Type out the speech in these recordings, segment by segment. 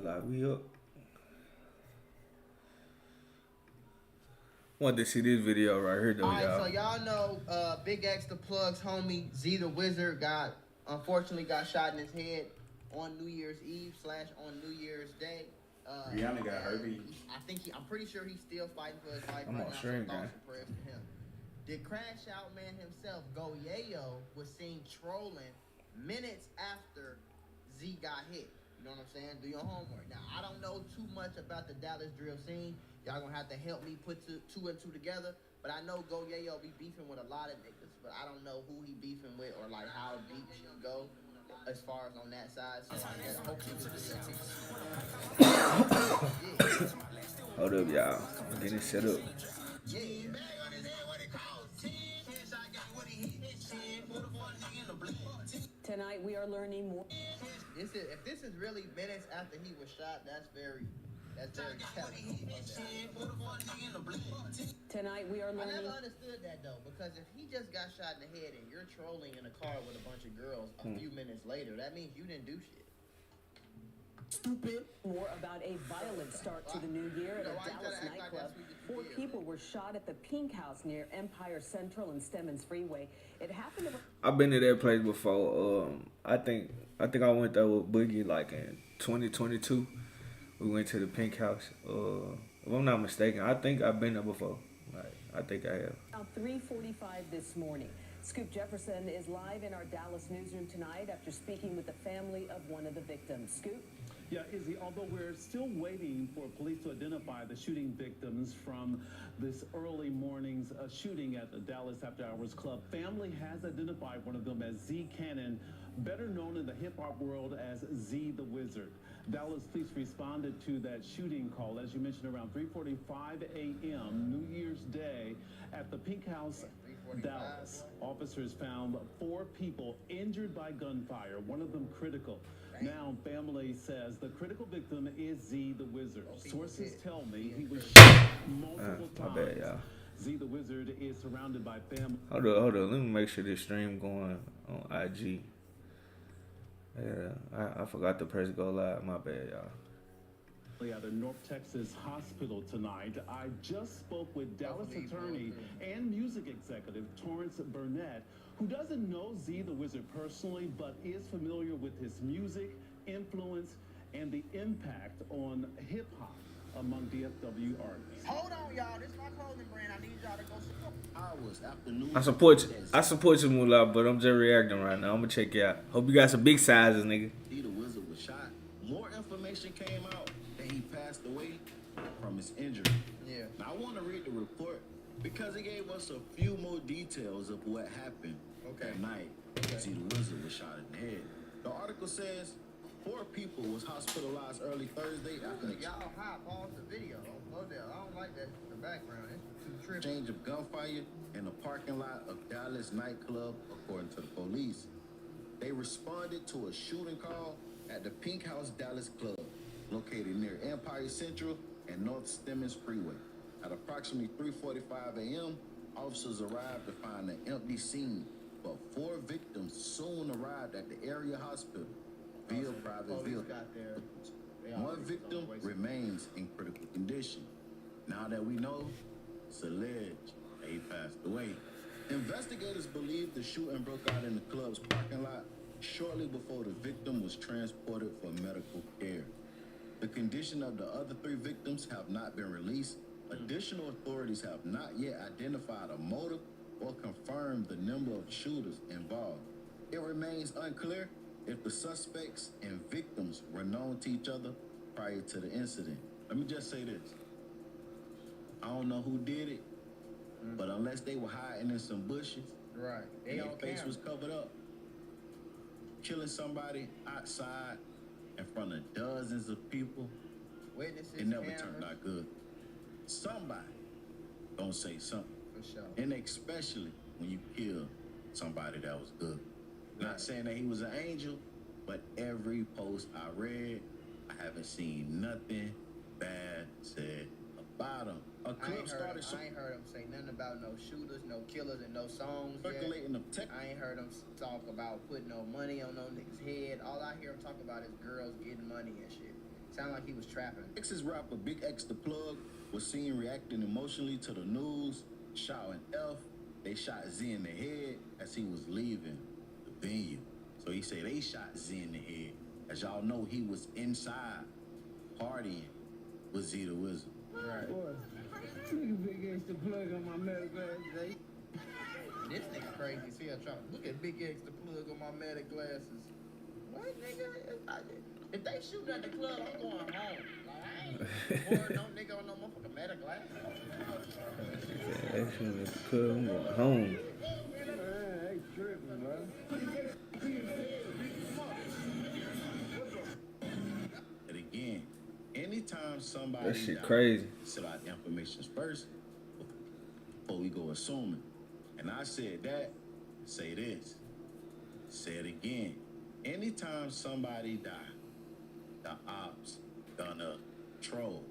Like we up. Want to see this video right here though, All right, y'all. so y'all know Big X the Plug's homie Z the Wizard unfortunately got shot in his head on New Year's Eve slash on New Year's Day. Rihanna got herpes. I'm pretty sure he's still fighting for his life I'm right on now. stream, So gang. thoughts and prayers to him. The Crash Out Man himself, Goyayo, was seen trolling minutes after Z got hit. You know what I'm saying? Do your homework. Now, I don't know too much about the Dallas drill scene. Y'all gonna have to help me put two and two together. But I know Goyayo be beefing with a lot of niggas. But I don't know who he beefing with or like how deep he go as far as on that side. So I guess hopefully Hold up, y'all. I'm getting set up. yeah. Tonight we are learning more. If this is really minutes after he was shot, that's very telling. Tonight we are I learning. never understood that though, because if he just got shot in the head and you're trolling in a car with a bunch of girls a few minutes later, that means you didn't do shit. Stupid. More about a violent start to the new year at a Why you Dallas gotta act like nightclub. that's what you 4 did? people were shot at the Pink House near Empire Central and Stemmons Freeway. It happened. I've been to that place before. I think I went there with Boogie like in 2022. We went to the Pink House. If I'm not mistaken, I think I've been there before. Like I think I have. About 3:45 this morning. Scoop Jefferson is live in our Dallas newsroom tonight after speaking with the family of one of the victims. Scoop. Yeah, Izzy, although we're still waiting for police to identify the shooting victims from this early morning's shooting at the Dallas After Hours Club, family has identified one of them as Z Cannon, better known in the hip-hop world as Z the Wizard. Dallas police responded to that shooting call, as you mentioned, around 3:45 a.m. New Year's Day at the Pink House, Dallas. Officers found 4 people injured by gunfire, one of them critical. Now, family says the critical victim is Z the Wizard. Sources tell me he was shot multiple My times. bad, y'all. Z the Wizard is surrounded by family. Hold up. Let me make sure this stream going on IG. Yeah, I forgot to press go live. My bad, y'all. At a North Texas hospital tonight. I just spoke with Dallas attorney and music executive Torrance Burnett, who doesn't know Z the Wizard personally, but is familiar with his music, influence, and the impact on hip-hop among DFW artists. Hold on, y'all. This is my clothing brand. I need y'all to go support. Hours after news. I support you, Moolah, but I'm just reacting right now. I'm gonna check you out. Hope you got some big sizes, nigga. The Wizard was shot. More information came out that he passed away from his injury. Yeah. Now I want to read the report because it gave us a few more details of what happened that night. See, the Wizard was shot in the head. The article says 4 people was hospitalized early Thursday after an Y'all high, pause the video. Don't go there. I don't like that in the background. It's too trippy. exchange of gunfire in the parking lot of Dallas nightclub, according to the police. They responded to a shooting call at the Pink House Dallas Club, located near Empire Central and North Stemmons Freeway. At approximately 3:45 a.m., officers arrived to find an empty scene, but 4 victims soon arrived at the area hospital via private vehicle. One victim remains in critical condition. Now that we know, it's alleged that he passed away. Investigators believe the shooting broke out in the club's parking lot shortly before the victim was transported for medical care. The condition of the other 3 victims have not been released. Additional authorities have not yet identified a motive or confirmed the number of shooters involved. It remains unclear if the suspects and victims were known to each other prior to the incident. Let me just say this. I don't know who did it, but unless they were hiding in some bushes, Right. and their face was covered up, killing somebody outside in front of dozens of people, Witnesses, it never cameras. turned out good. Somebody gonna say something. For sure. And especially when you kill somebody that was good. Not saying that he was an angel, but every post I read, I haven't seen nothing bad said about him. A clip started I ain't heard him say nothing about no shooters, no killers, and no songs yet. circulating the tech. I ain't heard him talk about putting no money on no niggas' head. All I hear him talk about is girls getting money and shit. Sound like he was trapping. Texas rapper Big X the Plug was seen reacting emotionally to the news, shouting F. They shot Z in the head as he was leaving the venue. So he said they shot Z in the head. As y'all know, he was inside partying with Z the Wizard. Right. Boy, nigga Big X the Plug on my medical today. This nigga crazy as hell. Look at Big X the Plug on my medic glasses. What, nigga? If they shoot at the club, I'm going home. Like, I ain't pouring no nigga on no motherfucking medic glasses. Yeah, they shooting at the club. I'm going home. Man, they tripping, bro. And again, anytime somebody That shit dies, crazy. set out the information first before we go assuming. And I said that, say this. Say it again. Anytime somebody die, the ops gonna troll.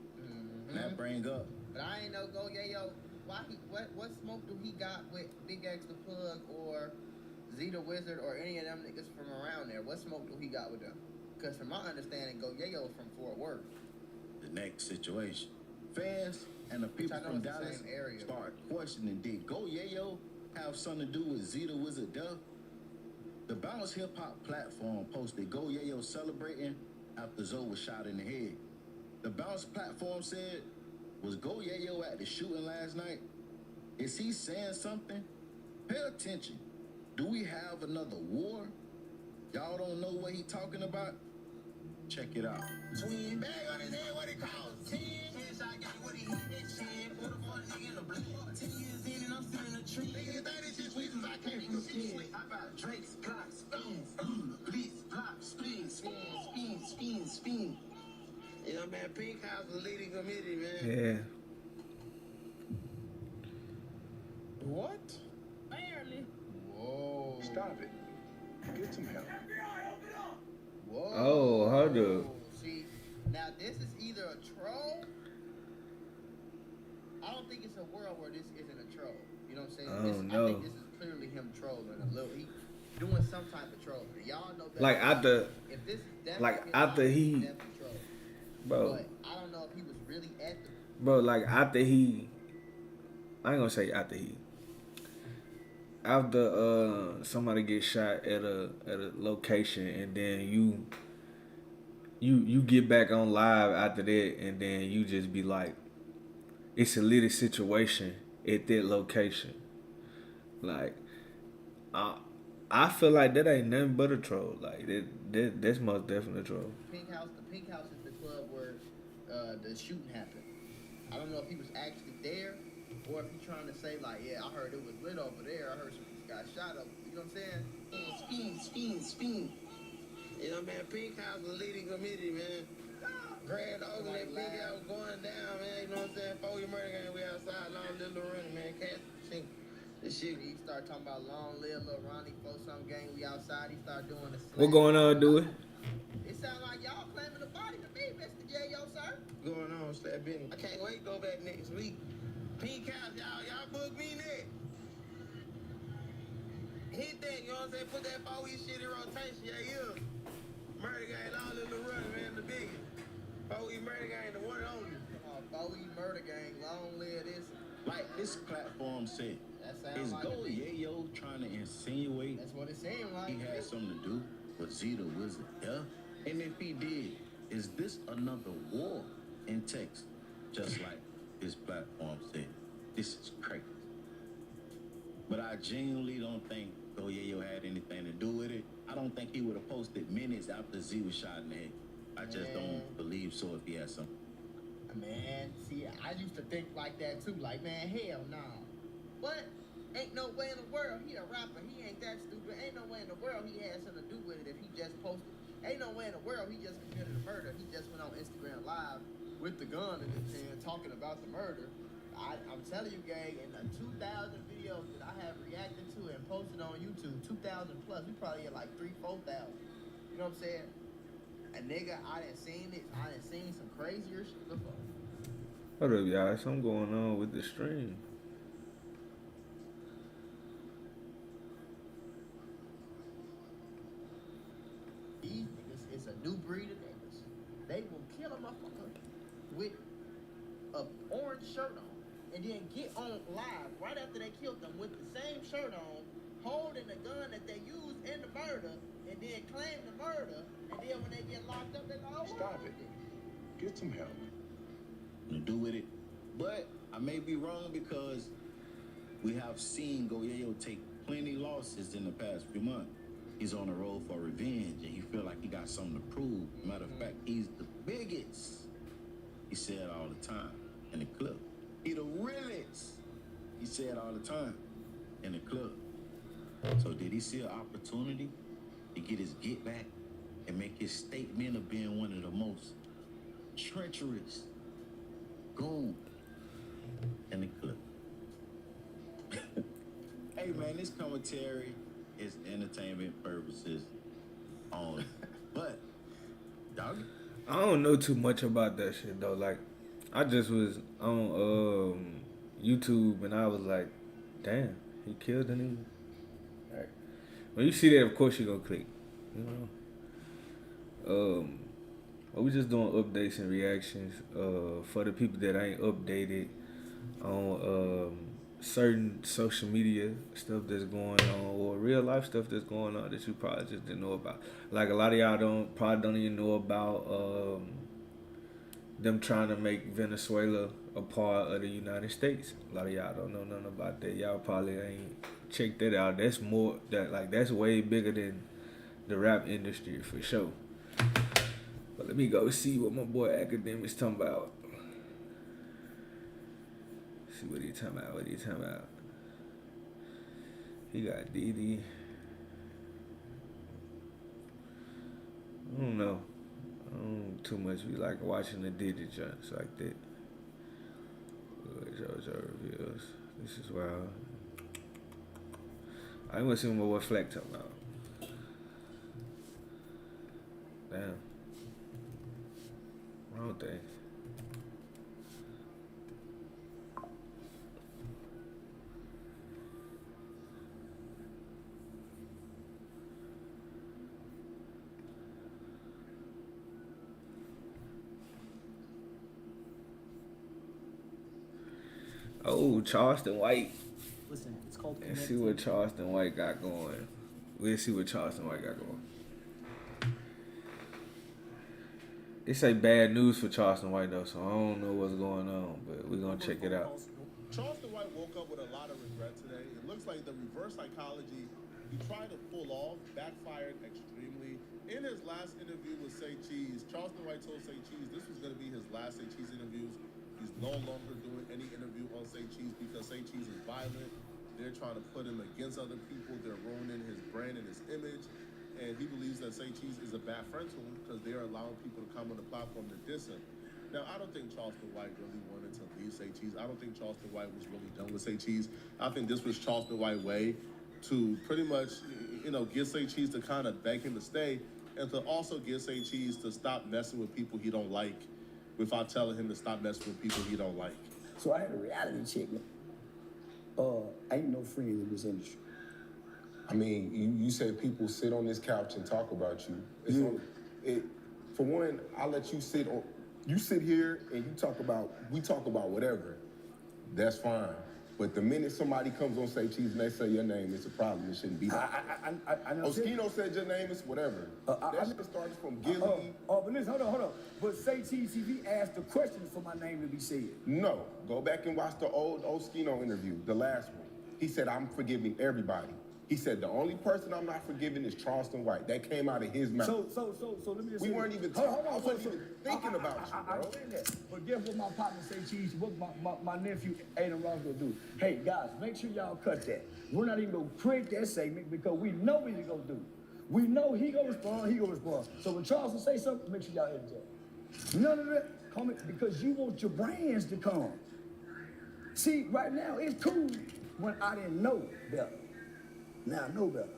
And that bring up. But I ain't know Yayo. What smoke do he got with Big X the Plug or Z the Wizard or any of them niggas from around there? What smoke do he got with them? Because from my understanding, Yayo from Fort Worth. The next situation. Fans and the people I know from it's the Dallas same area. start questioning, did Go Yayo have something to do with Z the Wizard death? The Bounce Hip Hop platform posted Go Yayo celebrating after Zoe was shot in the head. The Bounce platform said, was Go Yayo at the shooting last night? Is he saying something? Pay attention. Do we have another war? Y'all don't know what he talking about? Check it out. Twin bag on his head, what it costs? 10 headshot got what he hit that shit. Put a fuck nigga in the blood. 10 years in and I'm still in the tree. Nigga, that is just reasons I can't even see. I got Drake's, Glocks, spins, blitz, block, spin. Yeah, man, Pink House is leading committee, man. Yeah. What? Barely. Whoa. Stop it. Get some help. Whoa. Oh, hold up. See, now this is either a troll. I don't think it's a world where this isn't a troll. You know what I'm saying? Oh, I no. think this is clearly him trolling a little. He doing some type of trolling. Y'all know better. Like after, If this is definitely like his after line, he- it's definitely troll. bro, But I don't know if he was really at the. bro, like after he, I ain't gonna say after he. After somebody gets shot at a location and then you get back on live after that and then you just be like, it's a little situation at that location. Like, I feel like that ain't nothing but a troll. Like that's most definitely a troll. The Pink House is the club where the shooting happened. I don't know if he was actually there or if he's trying to say like, yeah, I heard it was lit over there. I heard some got shot up. You know what I'm saying? Spin. Yeah, man, Pink House is leading committee, man. Grand Oakland, Pink House going down, man. You know what I'm saying? Foley murder gang, we outside, long little running, man. Catch the this shit. He started talking about long live Lil Ronnie, for some gang. We outside. He started doing the. What going on, Dewey? It sounds like y'all claiming the body to me, Mr. J.O. sir. Going on, slap business. I can't wait to go back next week. Pink House, y'all book me next. Hit that, you know what I'm saying? Put that 4-week shit in rotation, yeah. Murder gang, long little running, man, the biggest. 4-week murder gang, the one and only. Come on, Bowie murder gang, long live this. Like this platform said, That sounds is like Go it. Yayo trying to insinuate That's what it seemed like. he had something to do with Z the Wizard death? And if he did, is this another war in Texas? Just like this platform said. This is crazy. But I genuinely don't think Go Yayo had anything to do with it. I don't think he would have posted minutes after Z was shot in the head. I just don't believe so if he had something. Man, see, I used to think like that too. Like, man, hell no. What? Ain't no way in the world he a rapper. He ain't that stupid. Ain't no way in the world he had something to do with it if he just posted. Ain't no way in the world he just committed a murder. He just went on Instagram Live with the gun in his hand talking about the murder. I'm telling you, gang, in the 2,000 videos that I have reacted to and posted on YouTube, 2,000 plus, we probably get like 3,000, 4,000. You know what I'm saying? A nigga, I done seen it. I done seen some crazier shit before. Hold up, y'all. Something going on with the stream. These niggas is a new breed of niggas. They will kill a motherfucker with a orange shirt on, and then get on live right after they killed them with the same shirt on, holding the gun that they used in the murder, and then claim the murder, and then when they get locked up, they're like, oh, Stop it. Get some help. To do with it. But I may be wrong because we have seen Goyeo take plenty losses in the past few months. He's on the road for revenge, and he feel like he got something to prove. Matter of fact, he's the biggest. He said all the time in the club. He the realest. He said all the time in the club. So did he see an opportunity to get his get back and make his statement of being one of the most treacherous goon in the club? Hey man, this commentary is entertainment purposes only. But dog, I don't know too much about that shit though. Like, I just was on YouTube and I was like, damn, he killed a nigga. Like, when you see that, of course you gonna click. You know. But we just doing updates and reactions. For the people that ain't updated on certain social media stuff that's going on or real life stuff that's going on that you probably just didn't know about. Like a lot of y'all probably don't even know about them trying to make Venezuela a part of the United States. A lot of y'all don't know nothing about that. Y'all probably ain't checked that out. That's way bigger than the rap industry for sure. But let me go see what my boy Academic's talking about. See what he talking about. He got Didi. I don't know. I don't too much be like watching the Didi joints like that. JoJo reveals. This is wild. I want to see what Fleck talking about. Damn. Wrong thing. Oh, Charleston White. Listen, it's called Let's see what Charleston White got going. Let's see what Charleston White got going. They say bad news for Charleston White though, so I don't know what's going on, but we're gonna check it out. Charleston White woke up with a lot of regret today. It looks like the reverse psychology he tried to pull off backfired extremely. In his last interview with Say Cheese, Charleston White told Say Cheese this was going to be his last Say Cheese interviews. He's no longer doing any interview on Say Cheese because Say Cheese is violent. They're trying to put him against other people. They're ruining his brand and his image. And he believes that Say Cheese is a bad friend to him because they're allowing people to come on the platform to diss him. Now, I don't think Charleston White really wanted to leave Say Cheese. I don't think Charleston White was really done with Say Cheese. I think this was Charleston White's way to pretty much, get Say Cheese to kind of beg him to stay and to also get Say Cheese to stop messing with people he don't like without telling him to stop messing with people he don't like. So I had a reality check. Ain't no friends in this industry. I mean, you said people sit on this couch and talk about you. For one, I'll let you sit here and we talk about whatever. That's fine. But the minute somebody comes on Say Cheese and they say your name, it's a problem. It shouldn't be that. I know. Oskino said your name is whatever. That shit started from Gilly. But listen, hold on. But Say Cheese TV asked the question for my name to be said. No. Go back and watch the old Oskino interview, the last one. He said, I'm forgiving everybody. He said, the only person I'm not forgiving is Charleston White. That came out of his mouth. So let me just We say weren't this. even talking. I wasn't even thinking about you, I bro. understand that. But guess what my partner Say Cheese, what my nephew Aiden Ross gonna do? Hey, guys, make sure y'all cut that. We're not even gonna create that segment because we know what he's gonna do. We know he gonna respond. So when Charleston say something, make sure y'all edit that. None of that comment because you want your brands to come. See, right now, it's cool when I didn't know better. Now I know better.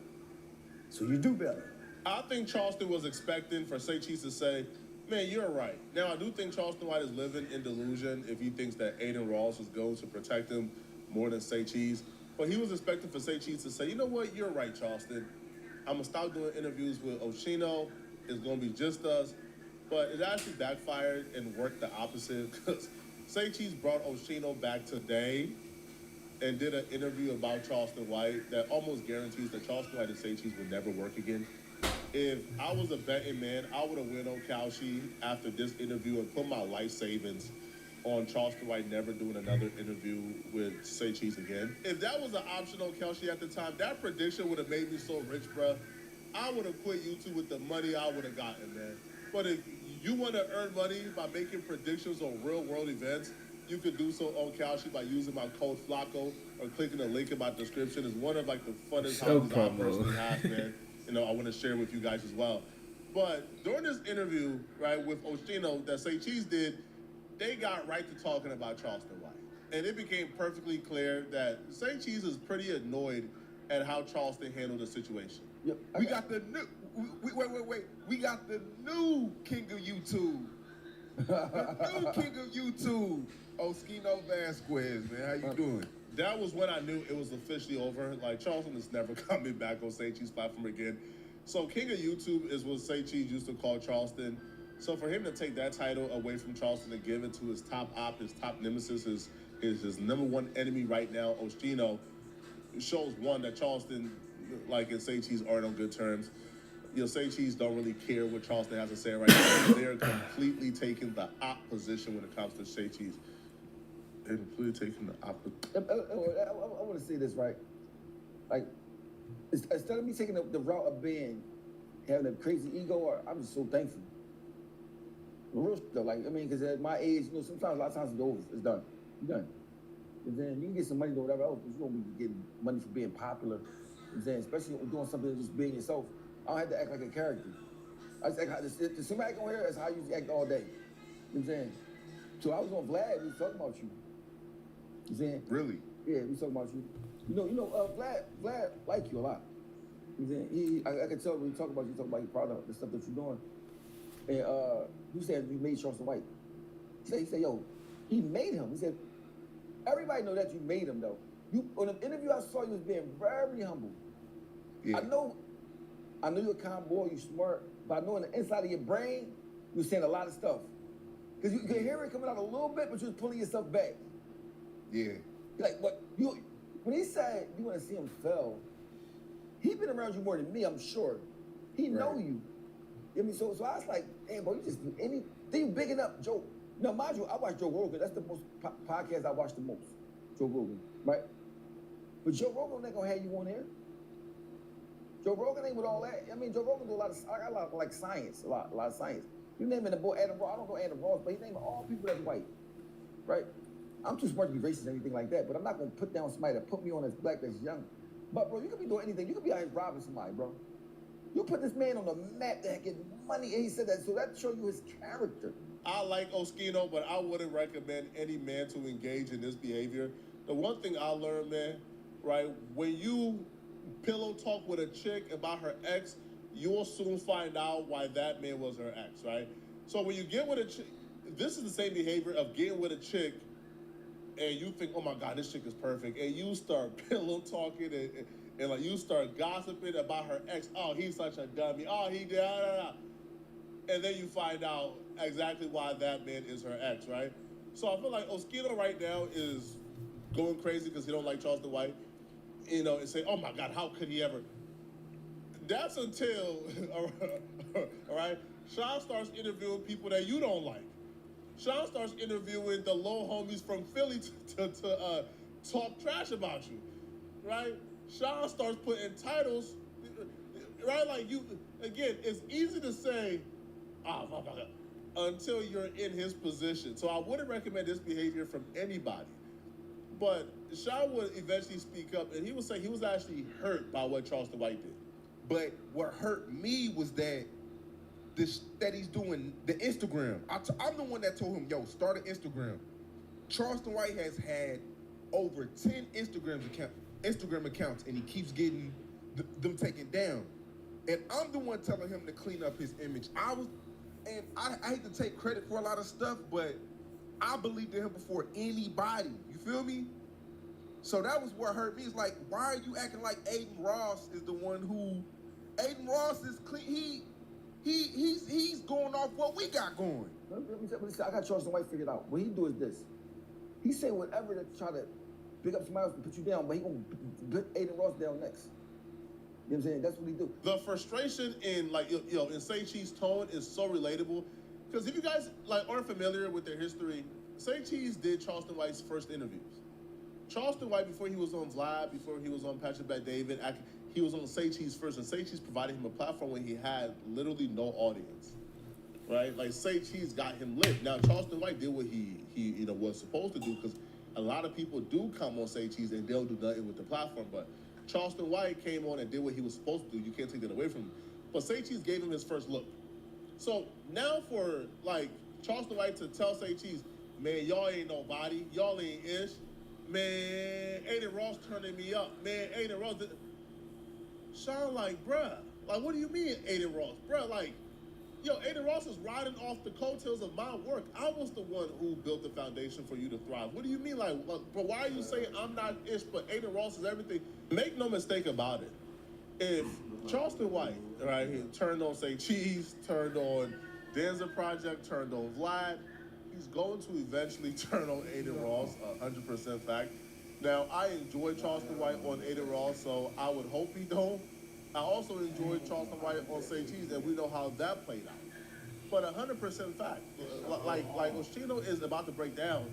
So you do better. I think Charleston was expecting for Say Cheese to say, man, you're right. Now, I do think Charleston White is living in delusion if he thinks that Aiden Ross was going to protect him more than Say Cheese. But he was expecting for Say Cheese to say, you know what, you're right, Charleston. I'm going to stop doing interviews with Oshino. It's going to be just us. but it actually backfired and worked the opposite because Say Cheese brought Oshino back today and did an interview about Charleston White that almost guarantees that Charleston White and Say Cheese will never work again. If I was a betting man, I would have went on Kalshi after this interview and put my life savings on Charleston White never doing another interview with Say Cheese again. If that was an option on Kalshi at the time, that prediction would have made me so rich, bruh. I would have quit YouTube with the money I would have gotten, man. But if you want to earn money by making predictions on real world events, you could do so on Kalshi by using my code Flacco or clicking the link in my description. It's one of like the funnest hobbies I personally have, man. You know, I want to share with you guys as well. But during this interview, right, with Oshino that Say Cheese did, they got right to talking about Charleston White. And it became perfectly clear that Say Cheese is pretty annoyed at how Charleston handled the situation. Yep. We got the new. Wait. We got the new king of YouTube. The new king of YouTube, Oskino Vasquez. Man, how you doing? That was when I knew it was officially over. Like, Charleston is never coming back on Say Cheese platform again. So King of YouTube is what Say Cheese used to call Charleston. So for him to take that title away from Charleston and give it to his top op, his top nemesis, his number one enemy right now, Oshino, shows one that Charleston, like, and Say Cheese aren't on good terms. You know, Say Cheese don't really care what Charleston has to say right now. They're completely taking the op position when it comes to Say Cheese. They're completely taking the op. I want to say this, right? Like, instead of me taking the route of being, having a crazy ego, I'm just so thankful. Real shit, though, like, I mean, because at my age, you know, sometimes, a lot of times it's over, it's done. You're done. And then you can get some money or whatever else, but you don't be getting money for being popular. And then, especially doing something just being yourself. I don't have to act like a character. I just act how the same act on here is how I usually act all day. You know what I'm saying? So I was on Vlad, we was talking about you. You know what I'm saying? Really? Yeah, we was talking about you. Vlad like you a lot. You know what I'm saying? I can tell when you talk about your product, the stuff that you're doing. And you said you made Charleston White. He said, yo, he made him. He said, everybody know that you made him though. You on an interview I saw you was being very humble. Yeah. I know you're a calm boy, you smart, but I know in the inside of your brain, you're saying a lot of stuff. Because you can hear it coming out a little bit, but you're pulling yourself back. Yeah. Like, when he said you want to see him fail, he been around you more than me, I'm sure. He know you. I mean, so I was like, damn, bro, you just do anything bigging up Joe. Now, mind you, I watch Joe Rogan. That's the most podcast I watch the most. Joe Rogan, right? But Joe Rogan ain't gonna have you on here. Joe Rogan ain't with all that. I mean, Joe Rogan do I got a lot of like science, a lot of science. You naming the boy Adam Ross, I don't know Adam Ross, but he naming all people that's white, right? I'm too smart to be racist or anything like that, but I'm not gonna put down somebody that put me on as black that's young. But bro, you could be doing anything. You could be out here robbing somebody, bro. You put this man on the map that get money, and he said that, so that show you his character. I like Oskino, but I wouldn't recommend any man to engage in this behavior. The one thing I learned, man, right, when you pillow talk with a chick about her ex, you'll soon find out why that man was her ex, right? So when you get with a chick, this is the same behavior of getting with a chick and you think, oh my God, this chick is perfect. And you start pillow talking and like you start gossiping about her ex. Oh, he's such a dummy. Oh, he did. And then you find out exactly why that man is her ex, right? So I feel like Oskino right now is going crazy because he don't like Charleston White. You know, and say, oh my God, how could he ever? That's until, all right, Sean starts interviewing people that you don't like. Sean starts interviewing the low homies from Philly to talk trash about you, right? Sean starts putting titles, right? Like you, again, it's easy to say, oh my God, until you're in his position. So I wouldn't recommend this behavior from anybody. But Sean would eventually speak up, and he would say he was actually hurt by what Charleston White did. But what hurt me was that that he's doing the Instagram. I'm the one that told him, yo, start an Instagram. Charleston White has had over 10 Instagram accounts, and he keeps getting them taken down. And I'm the one telling him to clean up his image. I hate to take credit for a lot of stuff, but I believed in him before anybody. You feel me? So that was what hurt me. It's like, why are you acting like Aiden Ross is the one who... Aiden Ross is clean. He's going off what we got going. Let me say, I got Charleston White figured out. What he do is this. He say whatever to try to pick up somebody else and put you down, but he gonna put Aiden Ross down next. You know what I'm saying? That's what he do. The frustration in in Say Cheese tone is so relatable. Because if you guys aren't familiar with their history, Say Cheese did Charleston White's first interviews. Charleston White, before he was on Vlad, before he was on Patrick Bet David, he was on Say Cheese first, and Say Cheese provided him a platform when he had literally no audience, right? Like Say Cheese got him lit. Now Charleston White did what he was supposed to do, because a lot of people do come on Say Cheese and they'll do nothing with the platform, but Charleston White came on and did what he was supposed to do. You can't take that away from him. But Say Cheese gave him his first look. So now for Charleston White to tell Say Cheese, man, y'all ain't nobody, y'all ain't ish. Man, Aiden Ross turning me up. Man, Aiden Ross. Sean, bruh, what do you mean, Aiden Ross? Bruh, Aiden Ross is riding off the coattails of my work. I was the one who built the foundation for you to thrive. What do you mean, but why are you saying I'm not ish, but Aiden Ross is everything? Make no mistake about it. If Charleston White, right, he turned on Say Cheese, turned on Denzel Project, turned on Vlad, he's going to eventually turn on Aiden Ross, 100% fact. Now, I enjoy Charleston White on Aiden Ross, so I would hope he don't. I also enjoy Charleston White on Say Cheese, and we know how that played out. But 100% fact, Oshino is about to break down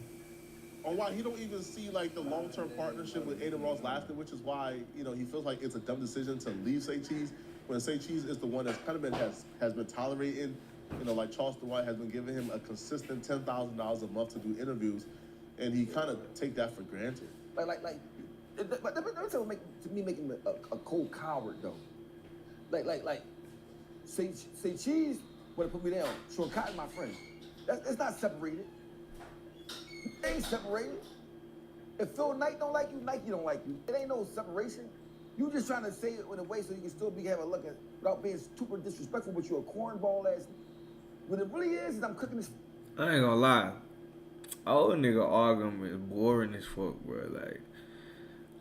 on why he don't even see the long-term partnership with Aiden Ross lasting, which is why he feels like it's a dumb decision to leave Say Cheese when Say Cheese is the one that's kind of has been tolerating. Charleston White has been giving him a consistent $10,000 a month to do interviews, and he kind of take that for granted. But that's what make him a cold coward though. Say Cheese would have put me down. Sean Cotton, my friend. It's not separated. They ain't separated. If Phil Knight don't like you, Nike don't like you. It ain't no separation. You just trying to say it in a way so you can still have a look at without being super disrespectful, but you're a cornball ass. What it really is I'm cooking this. I ain't gonna lie. Old nigga argument is boring as fuck, bro.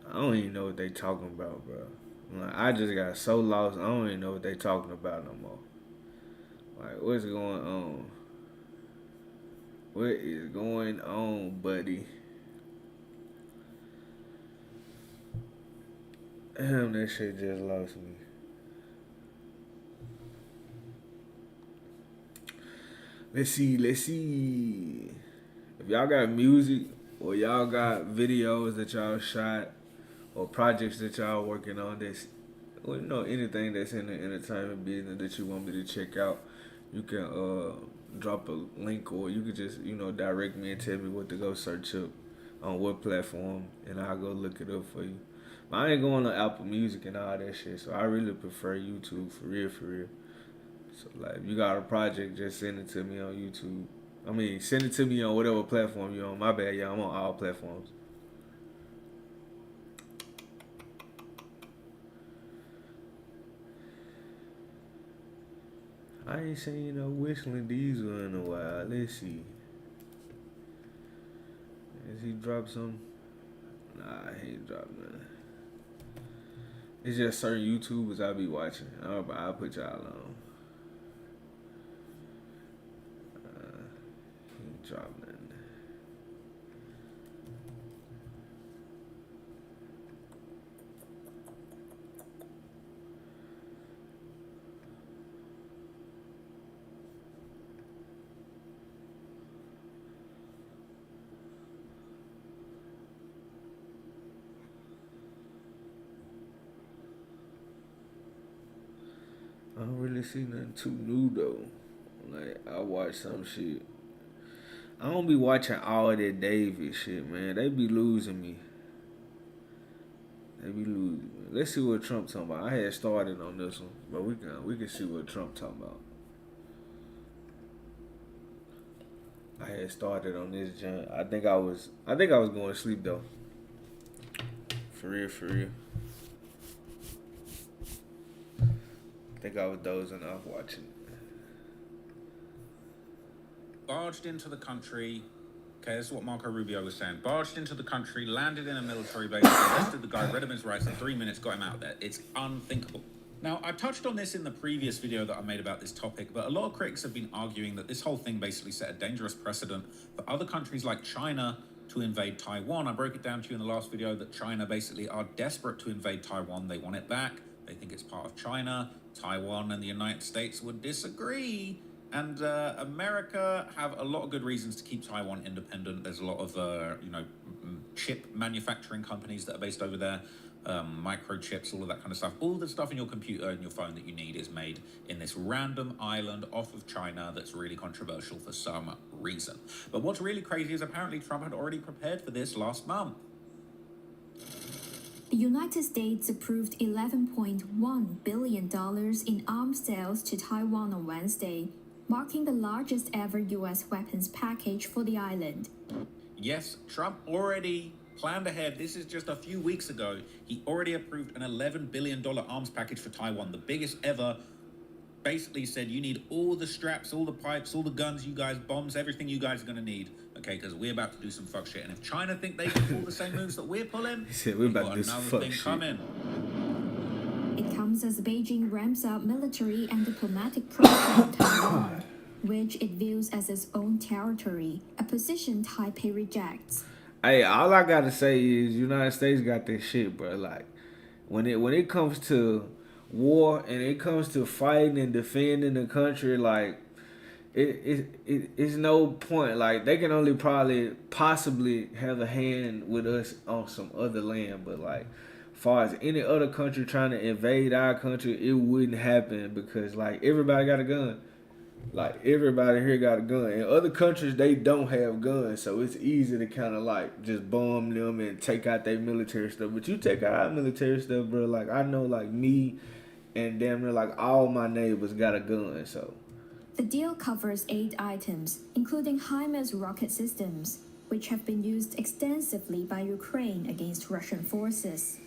I don't even know what they talking about, bro. I just got so lost. I don't even know what they talking about no more. What's going on? What is going on, buddy? Damn, that shit just lost me. Let's see. If y'all got music or y'all got videos that y'all shot or projects that y'all working on anything that's in the entertainment business that you want me to check out, you can drop a link, or you could just direct me and tell me what to go search up on what platform, and I'll go look it up for you. But I ain't going to Apple Music and all that shit, so I really prefer YouTube for real. So if you got a project, just send it to me on YouTube. I mean, send it to me on whatever platform you're on. My bad, yeah, I'm on all platforms. I ain't seen no Whistling Diesel in a while. Let's see. Has he dropped some? Nah, he ain't dropped nothing. It's just certain YouTubers I be watching. I'll put y'all on. He ain't dropped nothing. I don't really see nothing too new though. I watch some shit. I don't be watching all that David shit, man. They be losing me. Let's see what Trump talking about. I had started on this one, but we can see what Trump talking about. I had started on this junk. I think I was going to sleep though. For real. I think I was dozing off watching. Barged into the country. Okay, this is what Marco Rubio was saying. Barged into the country, landed in a military base, arrested the guy, read him his rights in 3 minutes, got him out of there. It's unthinkable. Now, I touched on this in the previous video that I made about this topic, but a lot of critics have been arguing that this whole thing basically set a dangerous precedent for other countries like China to invade Taiwan. I broke it down to you in the last video that China basically are desperate to invade Taiwan. They want it back. They think it's part of China. Taiwan and the United States would disagree. And America have a lot of good reasons to keep Taiwan independent. There's a lot of, chip manufacturing companies that are based over there. Microchips, all of that kind of stuff. All the stuff in your computer and your phone that you need is made in this random island off of China that's really controversial for some reason. But what's really crazy is apparently Trump had already prepared for this last month. The United States approved $11.1 billion in arms sales to Taiwan on Wednesday, marking the largest ever U.S. weapons package for the island. Yes, Trump already planned ahead. This is just a few weeks ago. He already approved an $11 billion arms package for Taiwan, the biggest ever. Basically said, you need all the straps, all the pipes, all the guns, you guys, bombs, everything you guys are going to need, okay, because we're about to do some fuck shit. And if China think they can pull the same moves that we're pulling, he said, we're about to do some fuck shit. Coming. It comes as Beijing ramps up military and diplomatic pressure on Taiwan, which it views as its own territory, a position Taipei rejects. Hey, all I gotta say is United States got this shit, bro. Like, when it comes to war and it comes to fighting and defending the country, like, it's no point. Like, they can only possibly have a hand with us on some other land, but like, far as any other country trying to invade our country, it wouldn't happen because like everybody got a gun. Like, everybody here got a gun. In other countries, they don't have guns, so it's easy to kind of, like, just bomb them and take out their military stuff. But you take out our military stuff, bro, like, I know, like, me and damn near, like, all my neighbors got a gun, so. The deal covers 8 items, including HIMARS rocket systems, which have been used extensively by Ukraine against Russian forces.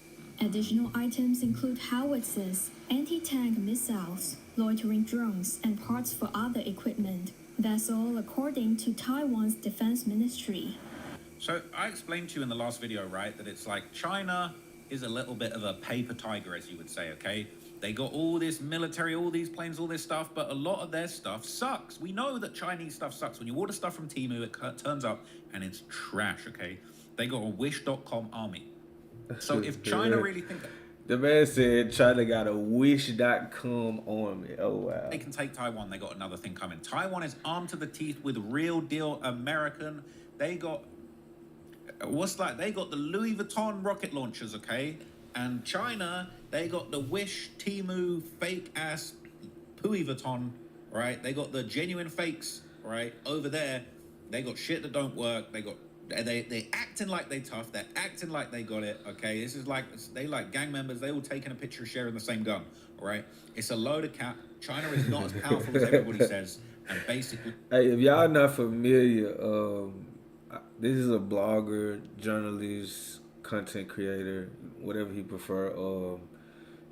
Additional items include howitzers, anti-tank missiles, loitering drones, and parts for other equipment. That's all according to Taiwan's defense ministry. So I explained to you in the last video, right, that it's like China is a little bit of a paper tiger, as you would say, okay? They got all this military, all these planes, all this stuff, but a lot of their stuff sucks. We know that Chinese stuff sucks. When you order stuff from Temu, it turns up and it's trash, okay? They got a Wish.com army. So if China really think that... The man said China got a Wish.com army. Oh, wow. They can take Taiwan. They got another thing coming. Taiwan is armed to the teeth with real deal American. They got... They got the Louis Vuitton rocket launchers, okay? And China, they got the Wish, Temu, fake-ass Louis Vuitton, right? They got the genuine fakes, right? Over there, they got shit that don't work. They acting like they tough. They're acting like they got it, okay? This is like, they like gang members. They all taking a picture sharing the same gun, all right? It's a load of cap. China is not as powerful as everybody says. And basically... Hey, if y'all not familiar, this is a blogger, journalist, content creator, whatever he prefer.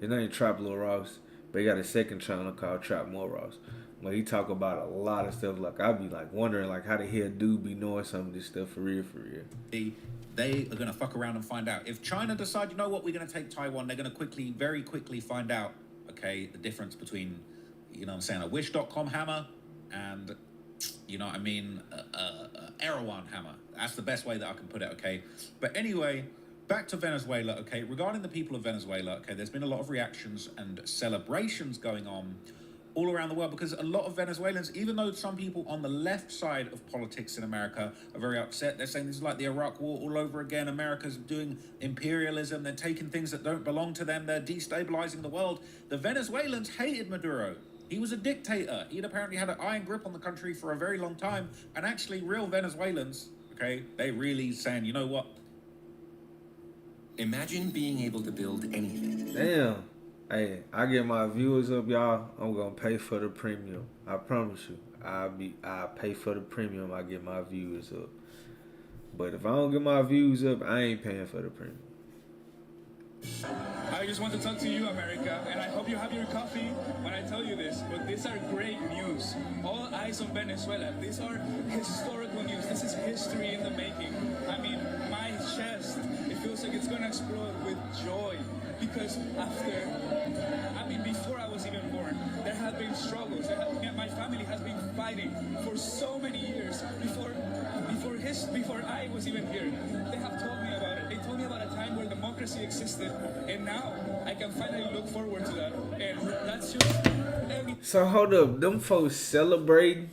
His name is Trap Lil Ross, but he got a second channel called Trap More Ross. But he talk about a lot of stuff. Like, I be like wondering like how the hell dude be knowing some of this stuff for real, for real. They are gonna fuck around and find out. If China decide, you know what, we're gonna take Taiwan, they're gonna very quickly find out, okay, the difference between, you know what I'm saying, a Wish.com hammer and, you know what I mean, a Erewhon hammer. That's the best way that I can put it, okay? But anyway, back to Venezuela, okay? Regarding the people of Venezuela, okay, there's been a lot of reactions and celebrations going on all around the world because a lot of Venezuelans, even though some people on the left side of politics in America are very upset, they're saying this is like the Iraq War all over again. America's doing imperialism. They're taking things that don't belong to them. They're destabilizing the world. The Venezuelans hated Maduro. He was a dictator. He'd apparently had an iron grip on the country for a very long time. And actually, real Venezuelans, okay, they really saying, you know what? Imagine being able to build anything. Damn. Hey, I get my viewers up, y'all. I'm gonna pay for the premium. I promise you. I pay for the premium. I get my viewers up. But if I don't get my views up, I ain't paying for the premium. I just want to talk to you, America, and I hope you have your coffee when I tell you this, but these are great news. All eyes on Venezuela. These are historical news. This is history in the making. I mean, my chest, it feels like it's going to explode with joy because years after, before I was even born, there have been struggles. My family has been fighting for so many years before I was even here. They have told me about it. They told me about a time where democracy existed, and now I can finally look forward to that. And that's just So hold up, them folks celebrating.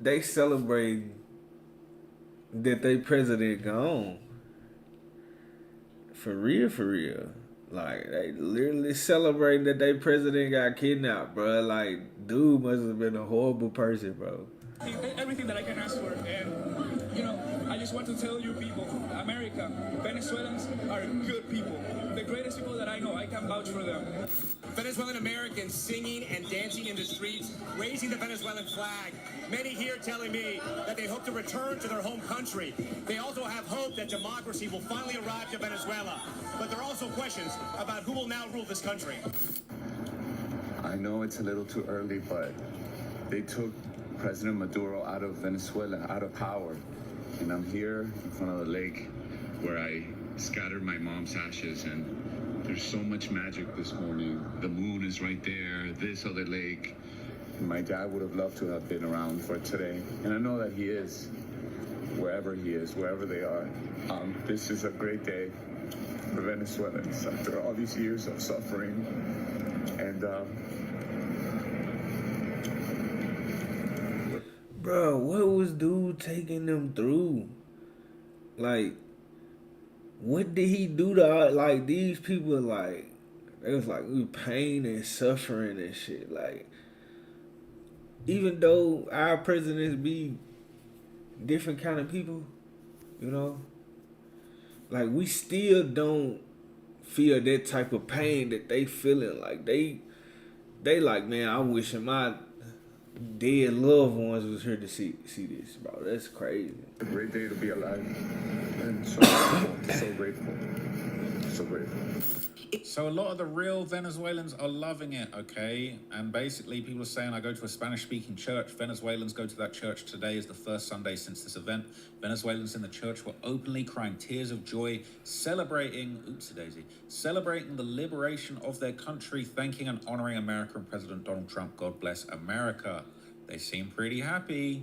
They celebrating that they president gone. For real, for real. Like, they literally celebrating that they president got kidnapped, bro. Like, dude must have been a horrible person, bro. everything that I can ask for. And, I just want to tell you people, America, Venezuelans are good people. The greatest people that I know, I can vouch for them. Venezuelan Americans singing and dancing in the streets, raising the Venezuelan flag. Many here telling me that they hope to return to their home country. They also have hope that democracy will finally arrive to Venezuela. But there are also questions about who will now rule this country. I know it's a little too early, but they took President Maduro out of Venezuela, out of power. And I'm here in front of the lake where I scattered my mom's ashes, and there's so much magic this morning. The moon is right there, this other lake. And my dad would have loved to have been around for today. And I know that he is, wherever they are. This is a great day for Venezuelans after all these years of suffering. And bro, what was dude taking them through? Like, what did he do to, like, these people? Like, it was like we pain and suffering and shit. Like, even though our presidents be different kind of people, like, we still don't feel that type of pain that they feeling. Like, they like, man, I'm wishing my dead loved ones was here to see this, bro. That's crazy. a great day to be alive. And so grateful. So grateful. So a lot of the real Venezuelans are loving it, okay? And basically people are saying, I go to a Spanish-speaking church. Venezuelans go to that church today is the first Sunday since this event. Venezuelans in the church were openly crying tears of joy, celebrating the liberation of their country, thanking and honoring America and President Donald Trump. God bless America. They seem pretty happy.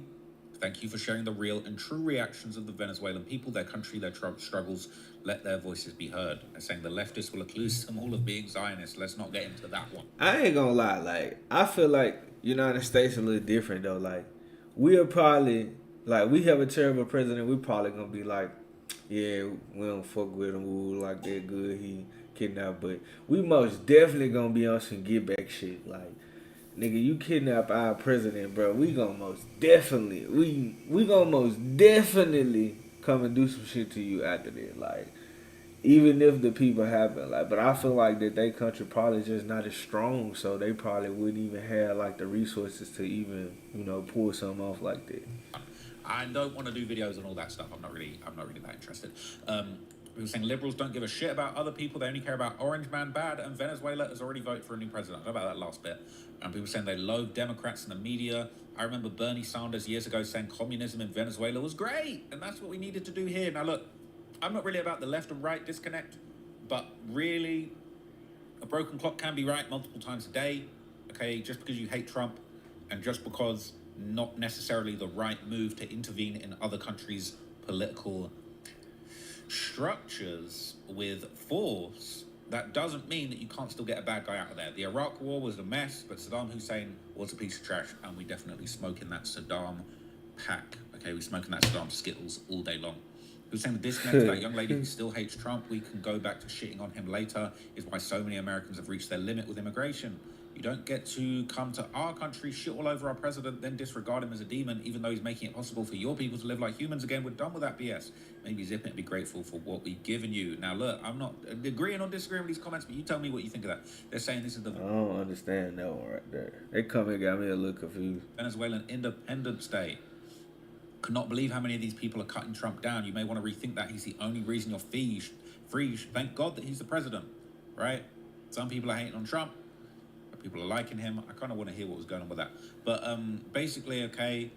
Thank you for sharing the real and true reactions of the Venezuelan people, their country, their struggles. Let their voices be heard. They're saying the leftists will accuse them all of being Zionists. Let's not get into that one. I ain't gonna lie. Like, I feel like United States a little different though. Like, we'll probably, like, we have a terrible president. We probably gonna be like, yeah, we don't fuck with him. Ooh, like, that good. He kidnapped. But we most definitely gonna be on some get back shit. Like, nigga, you kidnap our president, bro. We gonna most definitely, we gonna most definitely come and do some shit to you after that. Like, even if the people haven't, like, but I feel like that they country probably just not as strong, so they probably wouldn't even have like the resources to even, pull something off like that. I don't want to do videos and all that stuff. I'm not really that interested. People saying liberals don't give a shit about other people. They only care about Orange Man bad, and Venezuela has already voted for a new president. I don't know about that last bit. And people saying they loathe Democrats in the media. I remember Bernie Sanders years ago saying communism in Venezuela was great, and that's what we needed to do here. Now look, I'm not really about the left and right disconnect, but really, a broken clock can be right multiple times a day. Okay, just because you hate Trump, and just because not necessarily the right move to intervene in other countries' political structures with force, that doesn't mean that you can't still get a bad guy out of there. The Iraq War was a mess, but Saddam Hussein was a piece of trash, and we definitely smoking that Saddam pack. Okay, we smoking that Saddam Skittles all day long. He was saying the disconnect to that young lady who still hates Trump, we can go back to shitting on him later, is why so many Americans have reached their limit with immigration. You don't get to come to our country, shit all over our president, then disregard him as a demon, even though he's making it possible for your people to live like humans again. We're done with that BS. Maybe zip it and be grateful for what we've given you. Now, look, I'm not agreeing or disagreeing with these comments, but you tell me what you think of that. They're saying this is the... I don't understand that one right there. They come and got me a little confused. Venezuelan Independence Day. Could not believe how many of these people are cutting Trump down. You may want to rethink that. He's the only reason you're free. Thank God that he's the president, right? Some people are hating on Trump. People are liking him. I kind of want to hear what was going on with that. But basically, okay,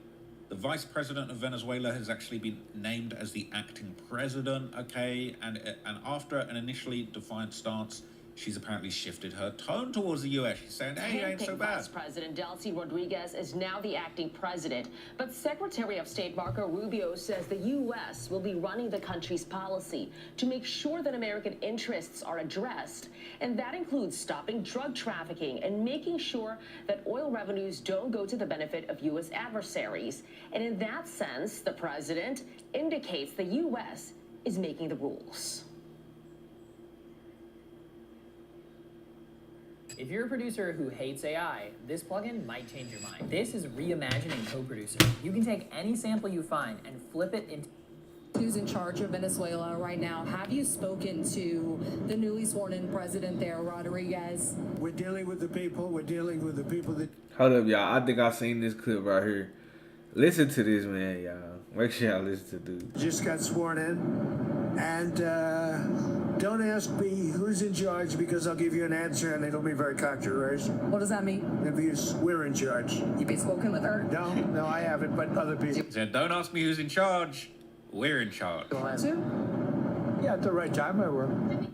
the vice president of Venezuela has actually been named as the acting president, okay? And after an initially defiant stance, she's apparently shifted her tone towards the US. She's saying, hey, it ain't so bad. Vice President Delcy Rodriguez is now the acting president, but Secretary of State Marco Rubio says the U.S. will be running the country's policy to make sure that American interests are addressed, and that includes stopping drug trafficking and making sure that oil revenues don't go to the benefit of U.S. adversaries. And in that sense, the president indicates the U.S. is making the rules. If you're a producer who hates AI, this plugin might change your mind. This is reimagining co-producer. You can take any sample you find and flip it into... Who's in charge of Venezuela right now? Have you spoken to the newly sworn-in president there, Rodriguez? We're dealing with the people. We're dealing with the people that... Hold up, y'all. I think I seen this clip right here. Listen to this, man, y'all. Make sure y'all listen to this. Just got sworn in. And don't ask me who's in charge, because I'll give you an answer and it'll be very controversial. What does that mean? It means we're in charge. You've been spoken with her? No, I haven't, but other people. Said, don't ask me who's in charge. We're in charge. Yeah, at the right time I will.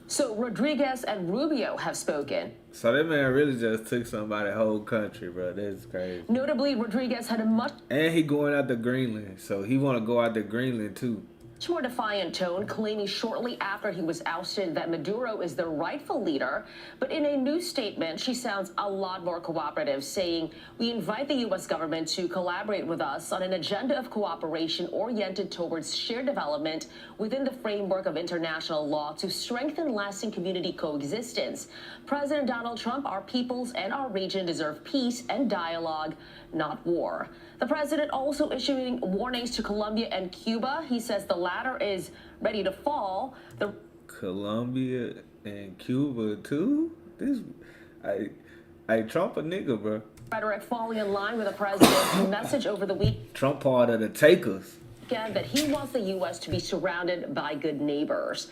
So Rodriguez and Rubio have spoken. So that man really just took somebody's whole country, bro. That's crazy. Notably, Rodriguez had a much he going out to Greenland, so he want to go out to Greenland too. more defiant tone, claiming shortly after he was ousted that Maduro is the rightful leader. But in a new statement, she sounds a lot more cooperative, saying, we invite the U.S. government to collaborate with us on an agenda of cooperation oriented towards shared development within the framework of international law to strengthen lasting community coexistence. President Donald Trump, our peoples and our region deserve peace and dialogue, not war. The president also issuing warnings to Colombia and Cuba. He says the latter is ready to fall. Colombia and Cuba too? I Trump a nigga, bro. Rhetoric falling in line with the president's message over the week. Trump part of the takers. That he wants the U.S. to be surrounded by good neighbors.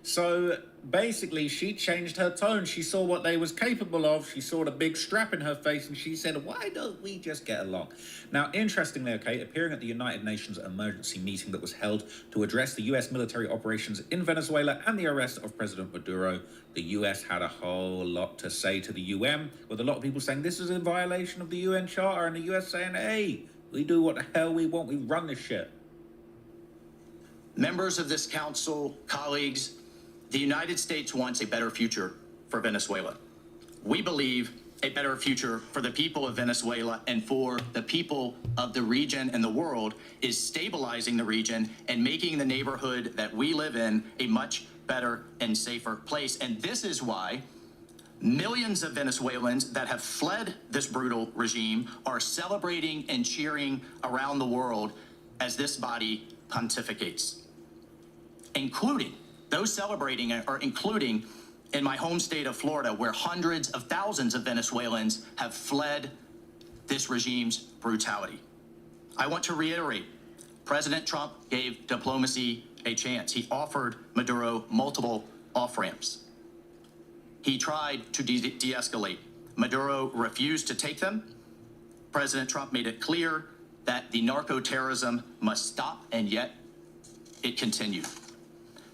So basically, she changed her tone. She saw what they was capable of. She saw the big strap in her face, and she said, why don't we just get along? Now, interestingly, okay, appearing at the United Nations emergency meeting that was held to address the U.S. military operations in Venezuela and the arrest of President Maduro, the U.S. had a whole lot to say to the UN, with a lot of people saying this is in violation of the UN Charter, and the U.S. saying, hey, we do what the hell we want. We run this shit. Members of this council, colleagues, the United States wants a better future for Venezuela. We believe a better future for the people of Venezuela and for the people of the region and the world is stabilizing the region and making the neighborhood that we live in a much better and safer place. And this is why millions of Venezuelans that have fled this brutal regime are celebrating and cheering around the world as this body pontificates, including those celebrating are including in my home state of Florida, where hundreds of thousands of Venezuelans have fled this regime's brutality. I want to reiterate, President Trump gave diplomacy a chance. He offered Maduro multiple off-ramps. He tried to de-escalate. Maduro refused to take them. President Trump made it clear that the narco-terrorism must stop, and yet it continued.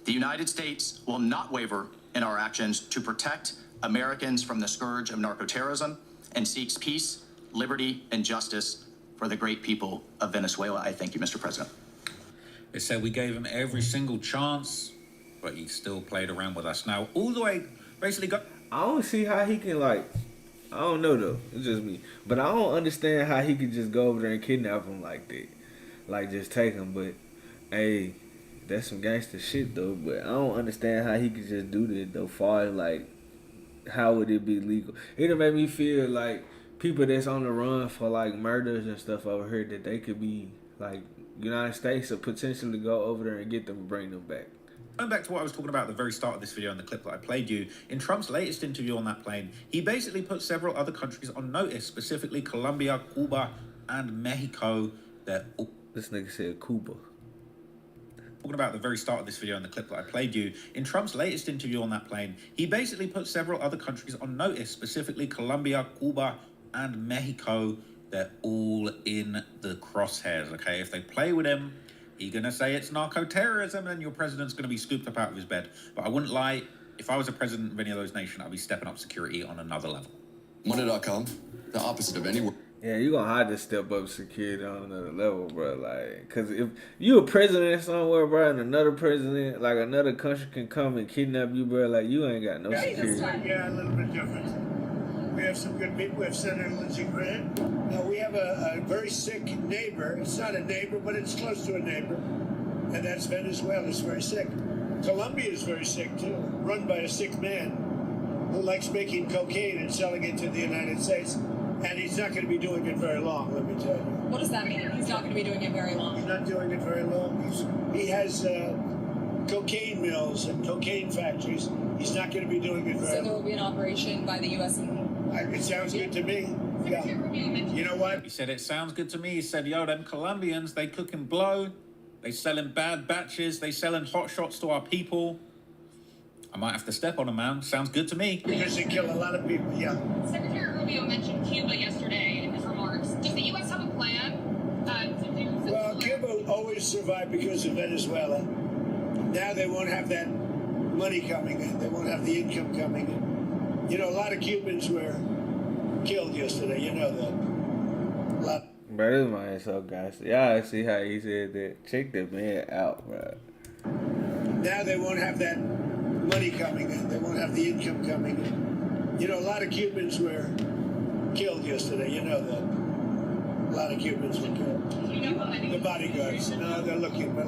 The United States will not waver in our actions to protect Americans from the scourge of narco-terrorism and seeks peace, liberty, and justice for the great people of Venezuela. I thank you, Mr. President. They said we gave him every single chance, but he still played around with us. Now, all the way, basically got... I don't see how he can, I don't know, though. It's just me. But I don't understand how he could just go over there and kidnap him like that. Just take him. But, hey... That's some gangster shit, though, but I don't understand how he could just do that, though, far as, how would it be legal? It'll make me feel like people that's on the run for, murders and stuff over here, that they could be, United States, or potentially go over there and get them and bring them back. Going back to what I was talking about at the very start of this video and the clip that I played you, in Trump's latest interview on that plane, he basically put several other countries on notice, specifically Colombia, Cuba, and Mexico. This nigga said Cuba. Talking about the very start of this video and the clip that I played you, in Trump's latest interview on that plane, he basically put several other countries on notice, specifically Colombia, Cuba, and Mexico. They're all in the crosshairs, okay? If they play with him, he's going to say it's narco-terrorism and your president's going to be scooped up out of his bed. But I wouldn't lie, if I was a president of any of those nations, I'd be stepping up security on another level. Money.com, the opposite of any. Yeah, you gonna have to step up security on another level, bro. Like, cause if you a president somewhere, bro, and another president, like another country can come and kidnap you, bro, like you ain't got no security. Yeah, a little bit different. We have some good people. We have Senator Lindsey Graham. Now, we have a very sick neighbor. It's not a neighbor, but it's close to a neighbor. And that's Venezuela. It's very sick. Colombia is very sick, too, run by a sick man who likes making cocaine and selling it to the United States. And he's not going to be doing it very long, let me tell you. What does that mean? He's not going to be doing it very long. He's not doing it very long. He has cocaine mills and cocaine factories. He's not going to be doing it very long. So there will be an operation by the U.S. It sounds good to me. Yeah. You know what? He said, it sounds good to me. He said, yo, them Colombians, they cook and blow. They selling bad batches. They selling hot shots to our people. I might have to step on them, man. Sounds good to me. Because they kill a lot of people, yeah. Secretary Rubio mentioned Cuba yesterday in his remarks. Does the U.S. have a plan to do something? Well, Cuba always survived because of Venezuela. Now they won't have that money coming in. They won't have the income coming in. You know, a lot of Cubans were killed yesterday. You know that. A lot. Bro, this man is so gassy. Y'all see how he said that? Check the man out, bro. Now they won't have that money coming in. They won't have the income coming in. You know, a lot of Cubans were killed yesterday. You know that. A lot of Cubans were killed. You know how many? The bodyguards. No, they're looking, but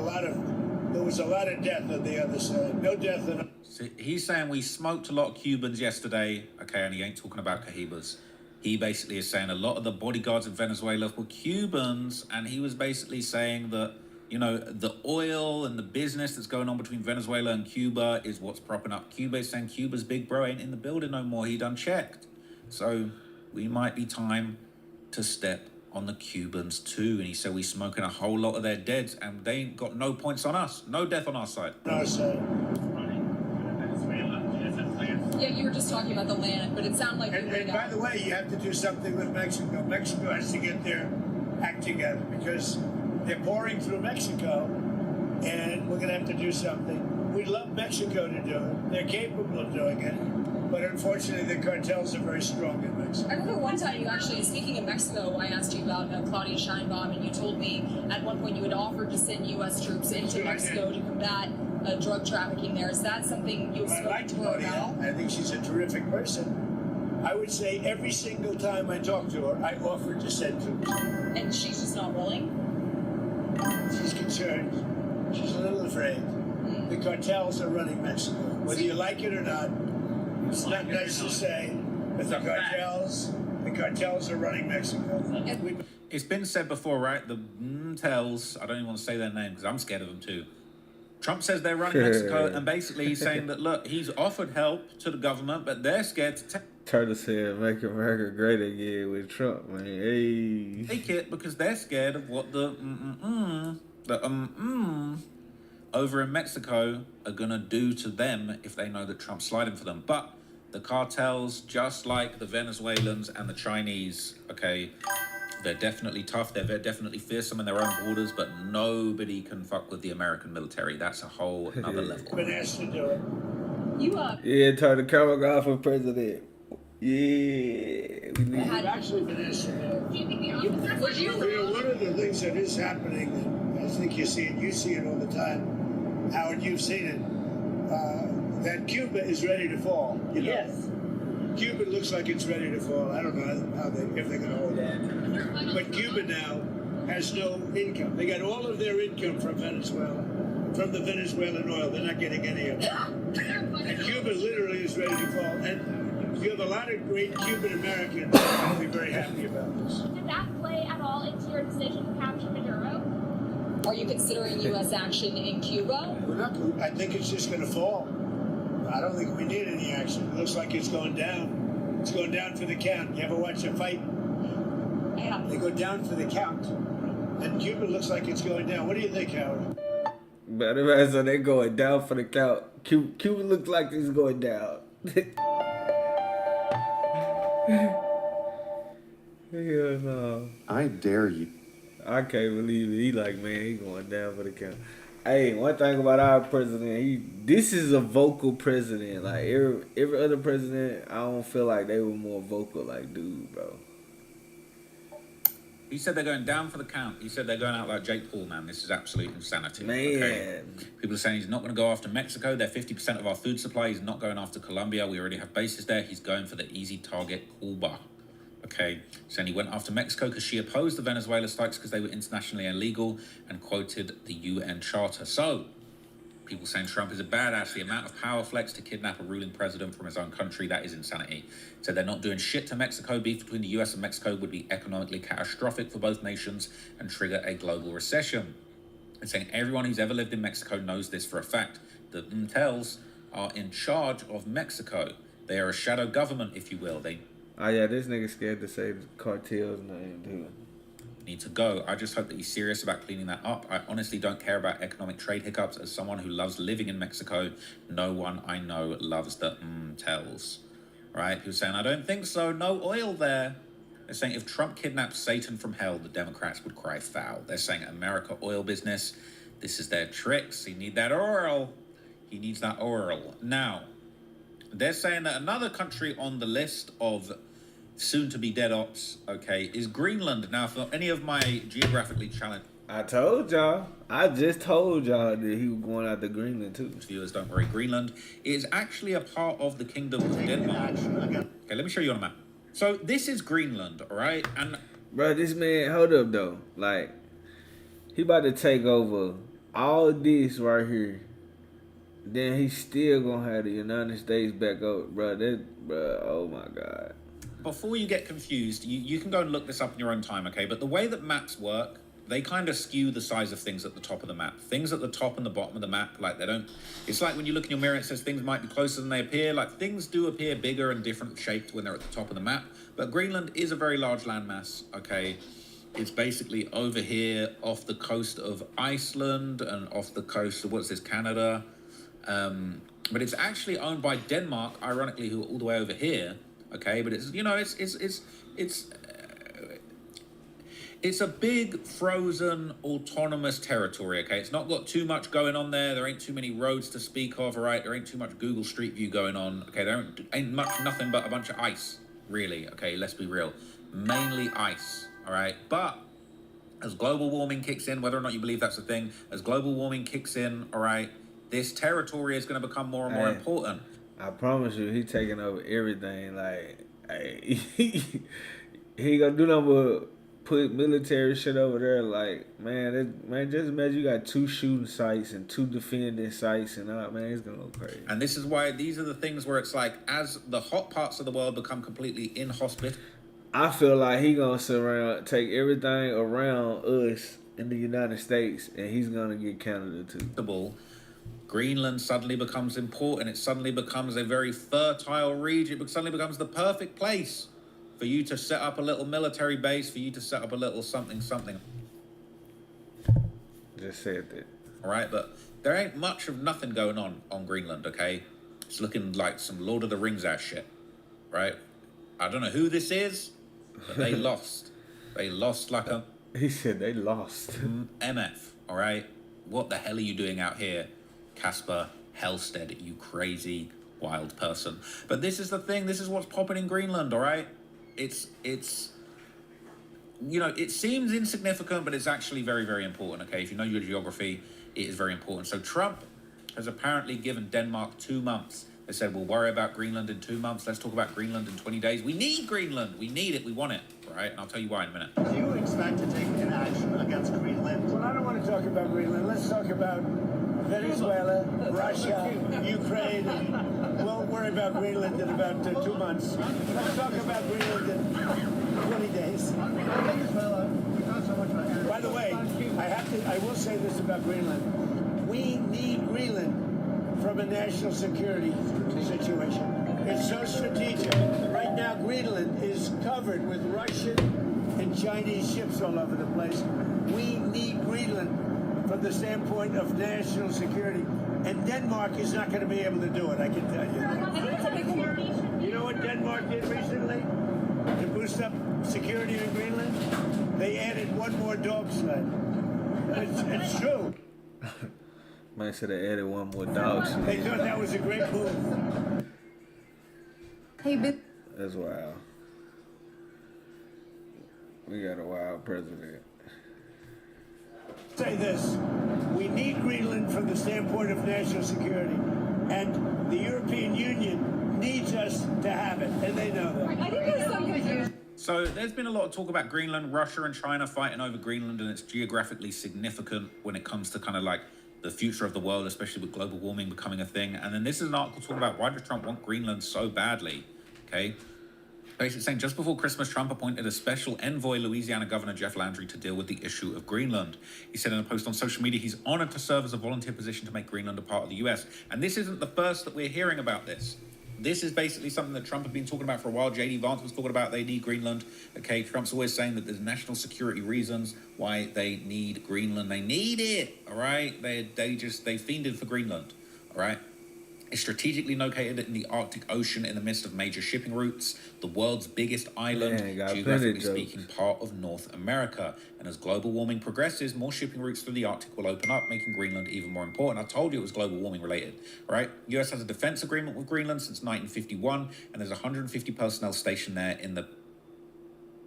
there was a lot of death on the other side. No death on. So he's saying we smoked a lot of Cubans yesterday. Okay, and he ain't talking about Cahibas. He basically is saying a lot of the bodyguards in Venezuela were Cubans, and he was basically saying that, you know, the oil and the business that's going on between Venezuela and Cuba is what's propping up Cuba. He's saying Cuba's big bro ain't in the building no more. He done checked. So we might be time to step on the Cubans too. And he said we smoking a whole lot of their deads, and they ain't got no points on us. No death on our side. Our side. Yeah, you were just talking about the land, but it sounded like And by the way, you have to do something with Mexico. Mexico has to get their act together because they're pouring through Mexico, and we're going to have to do something. We'd love Mexico to do it. They're capable of doing it, but unfortunately, the cartels are very strong in Mexico. I remember one time you actually, speaking of Mexico, I asked you about Claudia Sheinbaum, and you told me at one point you had offered to send U.S. troops into Mexico to combat drug trafficking there. Is that something you've spoken to her about? I think she's a terrific person. I would say every single time I talk to her, I offer to send troops. And she's just not willing? She's concerned. She's a little afraid. The cartels are running Mexico. Whether you like it or not, it's not nice to say, but the cartels are running Mexico. It's been said before, right? The tells, I don't even want to say their name because I'm scared of them too. Trump says they're running Mexico, and basically he's saying that, look, he's offered help to the government, but they're scared to Turtle said, make America great again with Trump, man. Hey. take it because they're scared of what the over in Mexico are going to do to them if they know that Trump's sliding for them. But the cartels, just like the Venezuelans and the Chinese, okay, they're definitely tough. They're definitely fearsome in their own borders, but nobody can fuck with the American military. That's a whole other level. Been asked to do it. Yeah, turn the camera off for president. Yeah. I've actually been asked to do it. You know, one of the things that is happening, and I think you see it all the time, Howard, you've seen it, that Cuba is ready to fall. You know? Yes. Cuba looks like it's ready to fall. I don't know if they're going to hold on. But Cuba now has no income. They got all of their income from Venezuela, from the Venezuelan oil. They're not getting any of it. And Cuba literally is ready to fall. And you have a lot of great Cuban Americans who will be very happy about this. Did that play at all into your decision to capture Maduro? Are you considering U.S. action in Cuba? I think it's just going to fall. I don't think we need any action. It looks like it's going down. It's going down for the count. You ever watch a fight? Yeah. They go down for the count. And Cuba looks like it's going down. What do you think, Howard? But imagine they're going down for the count. Cuba looks like he's going down. Hell no. I dare you. I can't believe it. He like, man, he going down for the count. Hey, one thing about our president, this is a vocal president. Like every other president, I don't feel like they were more vocal. Like, dude, bro. He said they're going down for the count. He said they're going out like Jake Paul, man. This is absolute insanity. Man. Okay? People are saying he's not going to go after Mexico. They're 50% of our food supply. He's not going after Colombia. We already have bases there. He's going for the easy target, Cuba. Okay, saying he went after Mexico because she opposed the Venezuela strikes because they were internationally illegal and quoted the UN Charter. So, people saying Trump is a badass. The amount of power flex to kidnap a ruling president from his own country, that is insanity. So they're not doing shit to Mexico. Beef between the US and Mexico would be economically catastrophic for both nations and trigger a global recession. And saying everyone who's ever lived in Mexico knows this for a fact. The Mtels are in charge of Mexico. They are a shadow government, if you will. They Oh yeah, this nigga scared to say the cartel's name, dude. Need to go. I just hope that he's serious about cleaning that up. I honestly don't care about economic trade hiccups. As someone who loves living in Mexico, no one I know loves the tells. Right? People saying, I don't think so. No oil there. They're saying if Trump kidnaps Satan from hell, the Democrats would cry foul. They're saying America oil business. This is their tricks. He need that oil. He needs that oil. Now, they're saying that another country on the list of soon-to-be dead ops, okay, is Greenland. Now, for any of my geographically challenged... I told y'all. I just told y'all that he was going out to Greenland, too. Viewers, don't worry. Greenland is actually a part of the Kingdom of Denmark. Okay, let me show you on a map. So, this is Greenland, all right? And bro, this man, hold up, though. Like, he about to take over all this right here. Then he's still gonna have the United States back up, bro. Oh my God. Before you get confused, you can go and look this up in your own time, okay? But the way that maps work, they kind of skew the size of things at the top of the map. Things at the top and the bottom of the map, like they don't... It's like when you look in your mirror, it says things might be closer than they appear. Like things do appear bigger and different shaped when they're at the top of the map. But Greenland is a very large landmass, okay? It's basically over here off the coast of Iceland and off the coast of, what's this, Canada? But it's actually owned by Denmark, ironically, who are all the way over here. Okay, but it's, you know, it's a big frozen autonomous territory. Okay, it's not got too much going on there. There ain't too many roads to speak of. All right, there ain't too much Google Street View going on. Okay, there ain't nothing but a bunch of ice, really. Okay, let's be real, mainly ice. All right, but as global warming kicks in, whether or not you believe that's a thing, as global warming kicks in, all right, this territory is going to become more and more important. I promise you, he taking over everything. Like, hey, he gonna do nothing but put military shit over there. Like, man, just imagine you got 2 shooting sites and 2 defending sites, and man, it's gonna go crazy. And this is why these are the things where it's like, as the hot parts of the world become completely inhospitable, I feel like he gonna take everything around us in the United States, and he's gonna get Canada too. Greenland suddenly becomes important. It suddenly becomes a very fertile region. It suddenly becomes the perfect place for you to set up a little military base, for you to set up a little something. Just said that. All right, but there ain't much of nothing going on Greenland, okay? It's looking like some Lord of the Rings ass shit, right? I don't know who this is, but they lost. They lost like a... He said they lost. MF, all right? What the hell are you doing out here? Casper Hellstead, you crazy wild person. But this is the thing, this is what's popping in Greenland, all right? It's you know, it seems insignificant, but it's actually very, very important, okay? If you know your geography, it is very important. So Trump has apparently given Denmark 2 months. They said, we'll worry about Greenland in 2 months. Let's talk about Greenland in 20 days. We need Greenland. We need it. We want it, right? And I'll tell you why in a minute. Do you expect to take an action against Greenland? Well, I don't want to talk about Greenland. Let's talk about Venezuela, Russia, Ukraine. We'll worry about Greenland in about 2 months. Let's talk about Greenland in 20 days. By the way, I will say this about Greenland. We need Greenland from a national security situation. It's so strategic. Right now, Greenland is covered with Russian and Chinese ships all over the place. We need Greenland from the standpoint of national security. And Denmark is not going to be able to do it, I can tell you. You know what Denmark did recently to boost up security in Greenland? They added 1 more dog sled. It's true. Man should have added one more dog shit. They thought that was a great move. Hey, That's wild. We got a wild president. Say this, we need Greenland from the standpoint of national security, and the European Union needs us to have it, and they know that. I think there's some confusion. So there's been a lot of talk about Greenland, Russia and China fighting over Greenland, and it's geographically significant when it comes to kind of like the future of the world, especially with global warming becoming a thing. And then this is an article talking about why does Trump want Greenland so badly, okay? Basically saying just before Christmas, Trump appointed a special envoy, Louisiana Governor Jeff Landry, to deal with the issue of Greenland. He said in a post on social media, he's honored to serve as a volunteer position to make Greenland a part of the US. And this isn't the first that we're hearing about this. This is basically something that Trump had been talking about for a while. J.D. Vance was talking about they need Greenland. Okay, Trump's always saying that there's national security reasons why they need Greenland. They need it, all right? They fiended for Greenland, all right? It's strategically located in the Arctic Ocean in the midst of major shipping routes, the world's biggest island, geographically speaking, part of North America. And as global warming progresses, more shipping routes through the Arctic will open up, making Greenland even more important. I told you it was global warming related, right? US has a defense agreement with Greenland since 1951, and there's 150 personnel stationed there in the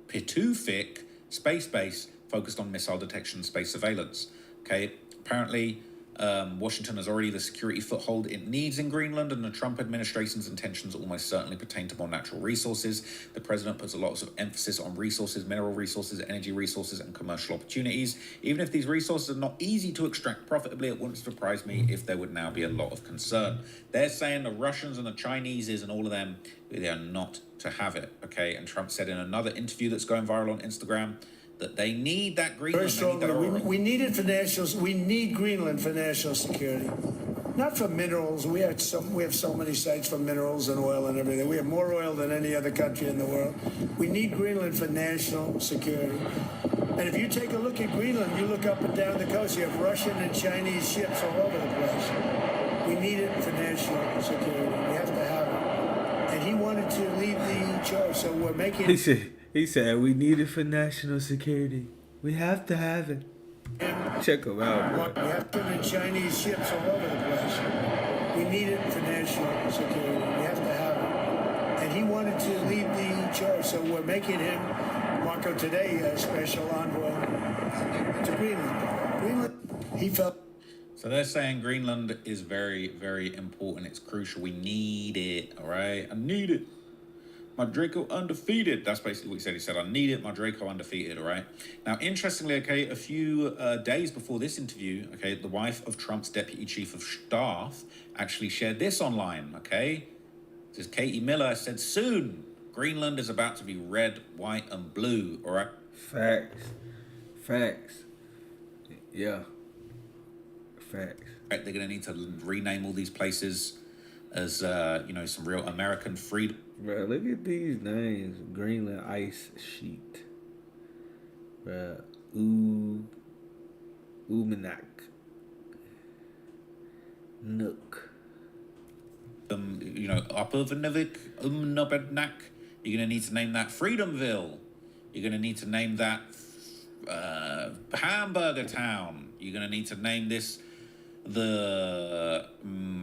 Pituffik space base focused on missile detection and space surveillance. Okay, apparently Washington has already the security foothold it needs in Greenland, and the Trump administration's intentions almost certainly pertain to more natural resources. The president puts a lot of emphasis on resources, mineral resources, energy resources, and commercial opportunities. Even if these resources are not easy to extract profitably, it wouldn't surprise me if there would now be a lot of concern. They're saying the Russians and the Chineses and all of them, they are not to have it, okay? And Trump said in another interview that's going viral on Instagram that they need that Greenland. Very strongly. We need it for national. We need Greenland for national security, not for minerals. We have so many sites for minerals and oil and everything. We have more oil than any other country in the world. We need Greenland for national security. And if you take a look at Greenland, you look up and down the coast, you have Russian and Chinese ships all over the place. We need it for national security. We have to have it. And he wanted to leave the choice, so we're making. He said, we need it for national security. We have to have it. Check him out, bro. We have Chinese ships all over the place. We need it for national security. We have to have it. And he wanted to lead the choice, so we're making him, Marco, today, a special envoy to Greenland. Greenland, he felt. So they're saying Greenland is very, very important. It's crucial. We need it, all right? I need it. My Draco undefeated. That's basically what he said. He said, I need it. My Draco undefeated, all right? Now, interestingly, okay, a few days before this interview, okay, the wife of Trump's deputy chief of staff actually shared this online, okay? This is Katie Miller said, soon, Greenland is about to be red, white, and blue, all right? Facts. Yeah. Facts. Right, they're going to need to rename all these places as, some real American freedom. Bro, look at these names. Greenland ice sheet. Bro, Umanak. Nook. Upper Vanivik, Umnobednak. You're going to need to name that Freedomville. You're going to need to name that Hamburger Town. You're going to need to name this the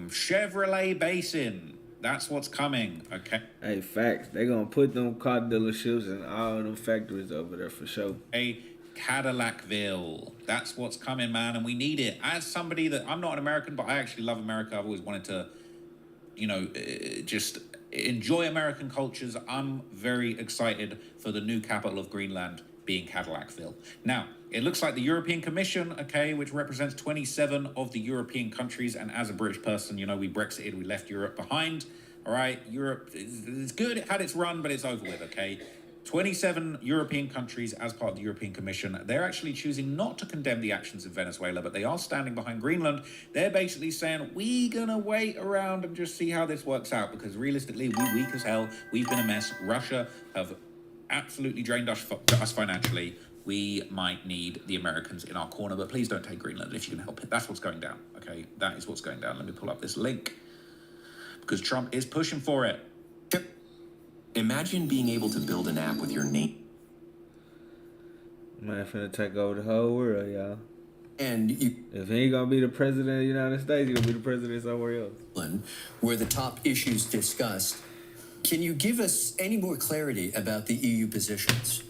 Chevrolet Basin. That's what's coming, okay? Hey, facts. They gonna put them car dealerships and all them factories over there for sure. Hey, Cadillacville. That's what's coming, man, and we need it. As somebody that, I'm not an American, but I actually love America. I've always wanted to, just enjoy American cultures. I'm very excited for the new capital of Greenland being Cadillacville. Now, it looks like the European Commission, okay, which represents 27 of the European countries, and as a British person, we Brexited, we left Europe behind, all right? Europe, it's good, it had its run, but it's over with, okay? 27 European countries as part of the European Commission, they're actually choosing not to condemn the actions of Venezuela, but they are standing behind Greenland. They're basically saying, we're gonna wait around and just see how this works out, because realistically, we're weak as hell, we've been a mess, Russia have absolutely drained us financially. We might need the Americans in our corner, but please don't take Greenland if you can help it. That's what's going down, okay? That is what's going down. Let me pull up this link, because Trump is pushing for it. Imagine being able to build an app with your name. Man, finna take over the whole world, y'all. And if he ain't gonna be the president of the United States, he's gonna be the president somewhere else. were the top issues discussed. Can you give us any more clarity about the EU positions?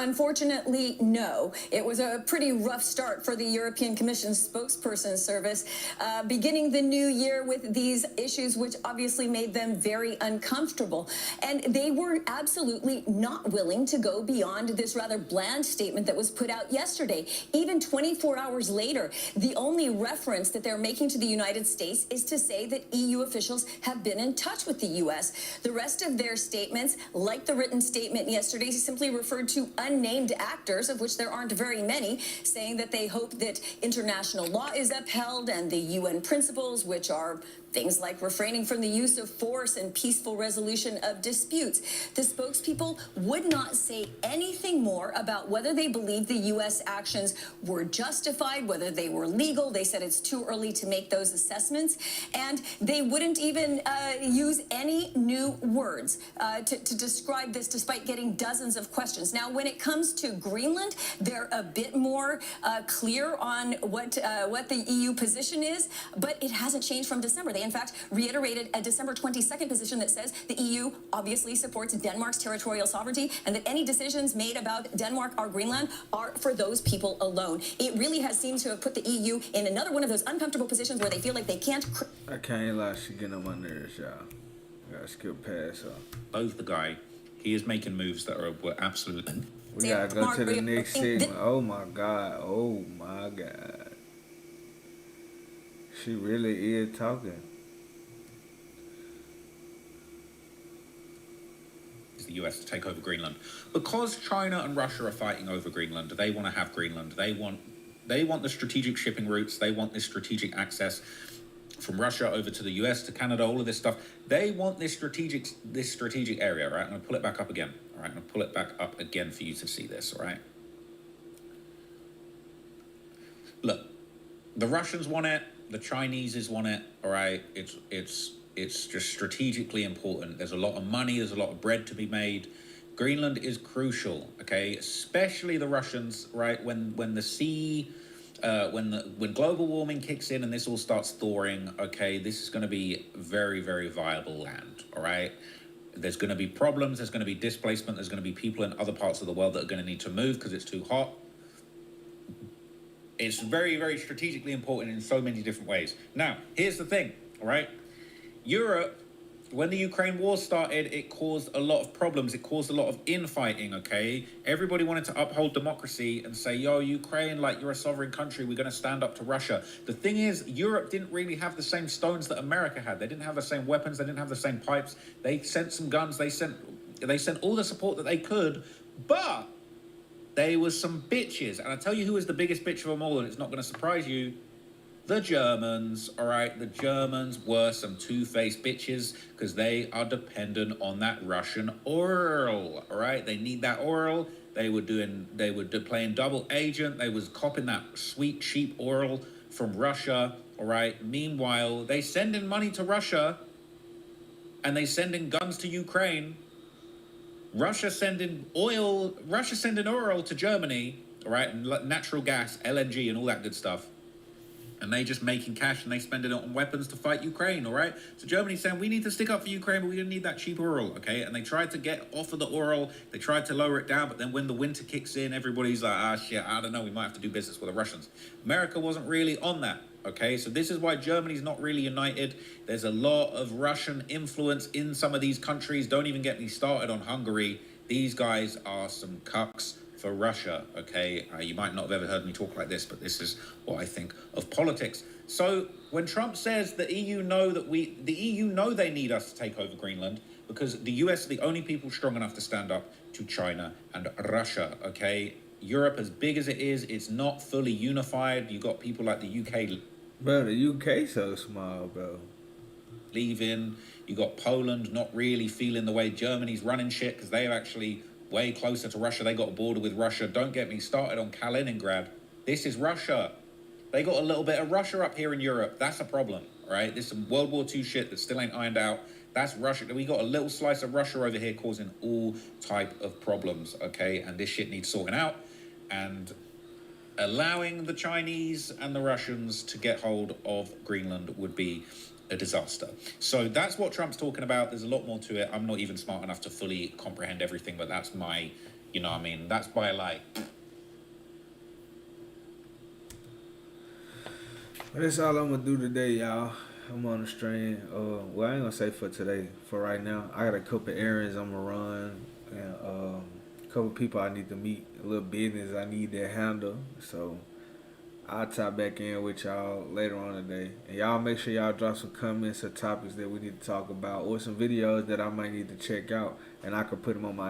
Unfortunately, no. It was a pretty rough start for the European Commission spokesperson service, beginning the new year with these issues, which obviously made them very uncomfortable. And they were absolutely not willing to go beyond this rather bland statement that was put out yesterday. Even 24 hours later, the only reference that they're making to the United States is to say that EU officials have been in touch with the U.S. The rest of their statements, like the written statement yesterday, simply referred to unnamed actors, of which there aren't very many, saying that they hope that international law is upheld and the UN principles, which are things like refraining from the use of force and peaceful resolution of disputes. The spokespeople would not say anything more about whether they believe the U.S. actions were justified, whether they were legal. They said it's too early to make those assessments. And they wouldn't even use any new words to describe this, despite getting dozens of questions. Now, when it comes to Greenland, they're a bit more clear on what the EU position is, but it hasn't changed from December. They, in fact, reiterated a December 22nd position that says the EU obviously supports Denmark's territorial sovereignty and that any decisions made about Denmark or Greenland are for those people alone. It really has seemed to have put the EU in another one of those uncomfortable positions where they feel like they can't... I can't lie, she getting on my nerves, y'all. Gotta skip past her. Both the guy, he is making moves that were absolutely... We gotta go to the next segment. Oh my God. Oh my God. She really is talking. The US to take over Greenland because China and Russia are fighting over Greenland. They want to have Greenland. They want the strategic shipping routes. They want this strategic access from Russia over to the US, to Canada, all of this stuff. They want this strategic area, right? I'm going to pull it back up again. All right, I'm going to pull it back up again for you to see this. All right. Look, the Russians want it. The Chinese want it. All right. It's just strategically important. There's a lot of money. There's a lot of bread to be made. Greenland is crucial, okay? Especially the Russians, right? When the sea, when global warming kicks in and this all starts thawing, okay, this is going to be very, very viable land, all right? There's going to be problems. There's going to be displacement. There's going to be people in other parts of the world that are going to need to move because it's too hot. It's very, very strategically important in so many different ways. Now, here's the thing, all right? Europe, when the Ukraine war started, it caused a lot of problems. It caused a lot of infighting, okay? Everybody wanted to uphold democracy and say, yo, Ukraine, like, you're a sovereign country. We're going to stand up to Russia. The thing is, Europe didn't really have the same stones that America had. They didn't have the same weapons. They didn't have the same pipes. They sent some guns. They sent all the support that they could, but they were some bitches. And I tell you who is the biggest bitch of them all, and it's not going to surprise you. The Germans, all right? The Germans were some two-faced bitches because they are dependent on that Russian oil, all right? They need that oil. They were playing double agent. They was copping that sweet, cheap oil from Russia, all right? Meanwhile, they sending money to Russia and they sending guns to Ukraine. Russia sending oil to Germany, all right? And natural gas, LNG and all that good stuff. And they just making cash and they spending it on weapons to fight Ukraine, all right? So Germany's saying, we need to stick up for Ukraine, but we don't need that cheap oil, okay? And they tried to get off of the oil. They tried to lower it down, but then when the winter kicks in, everybody's like, shit, I don't know, we might have to do business with the Russians. America wasn't really on that, okay? So this is why Germany's not really united. There's a lot of Russian influence in some of these countries. Don't even get me started on Hungary. These guys are some cucks for Russia, okay? You might not have ever heard me talk like this, but this is what I think of politics. So when Trump says the EU know they need us to take over Greenland because the US are the only people strong enough to stand up to China and Russia, okay? Europe, as big as it is, it's not fully unified. You got people like the UK. Bro, the UK so small, bro. Leaving. You got Poland not really feeling the way Germany's running shit because they're actually way closer to Russia. They got a border with Russia. Don't get me started on Kaliningrad. This is Russia. They got a little bit of Russia up here in Europe. That's a problem, right? This is some World War II shit that still ain't ironed out. That's Russia. We got a little slice of Russia over here causing all type of problems, okay? And this shit needs sorting out. And allowing the Chinese and the Russians to get hold of Greenland would be a disaster. So that's what Trump's talking about. There's a lot more to it. I'm not even smart enough to fully comprehend everything, but that's my, you know what I mean? That's by like... That's all I'm gonna do today, y'all. I'm on the stream. Well, I ain't gonna say for today. For right now, I got a couple errands I'm gonna run, and a couple people I need to meet, a little business I need to handle. So I'll tap back in with y'all later on today. And y'all make sure y'all drop some comments or topics that we need to talk about, or some videos that I might need to check out, and I can put them on my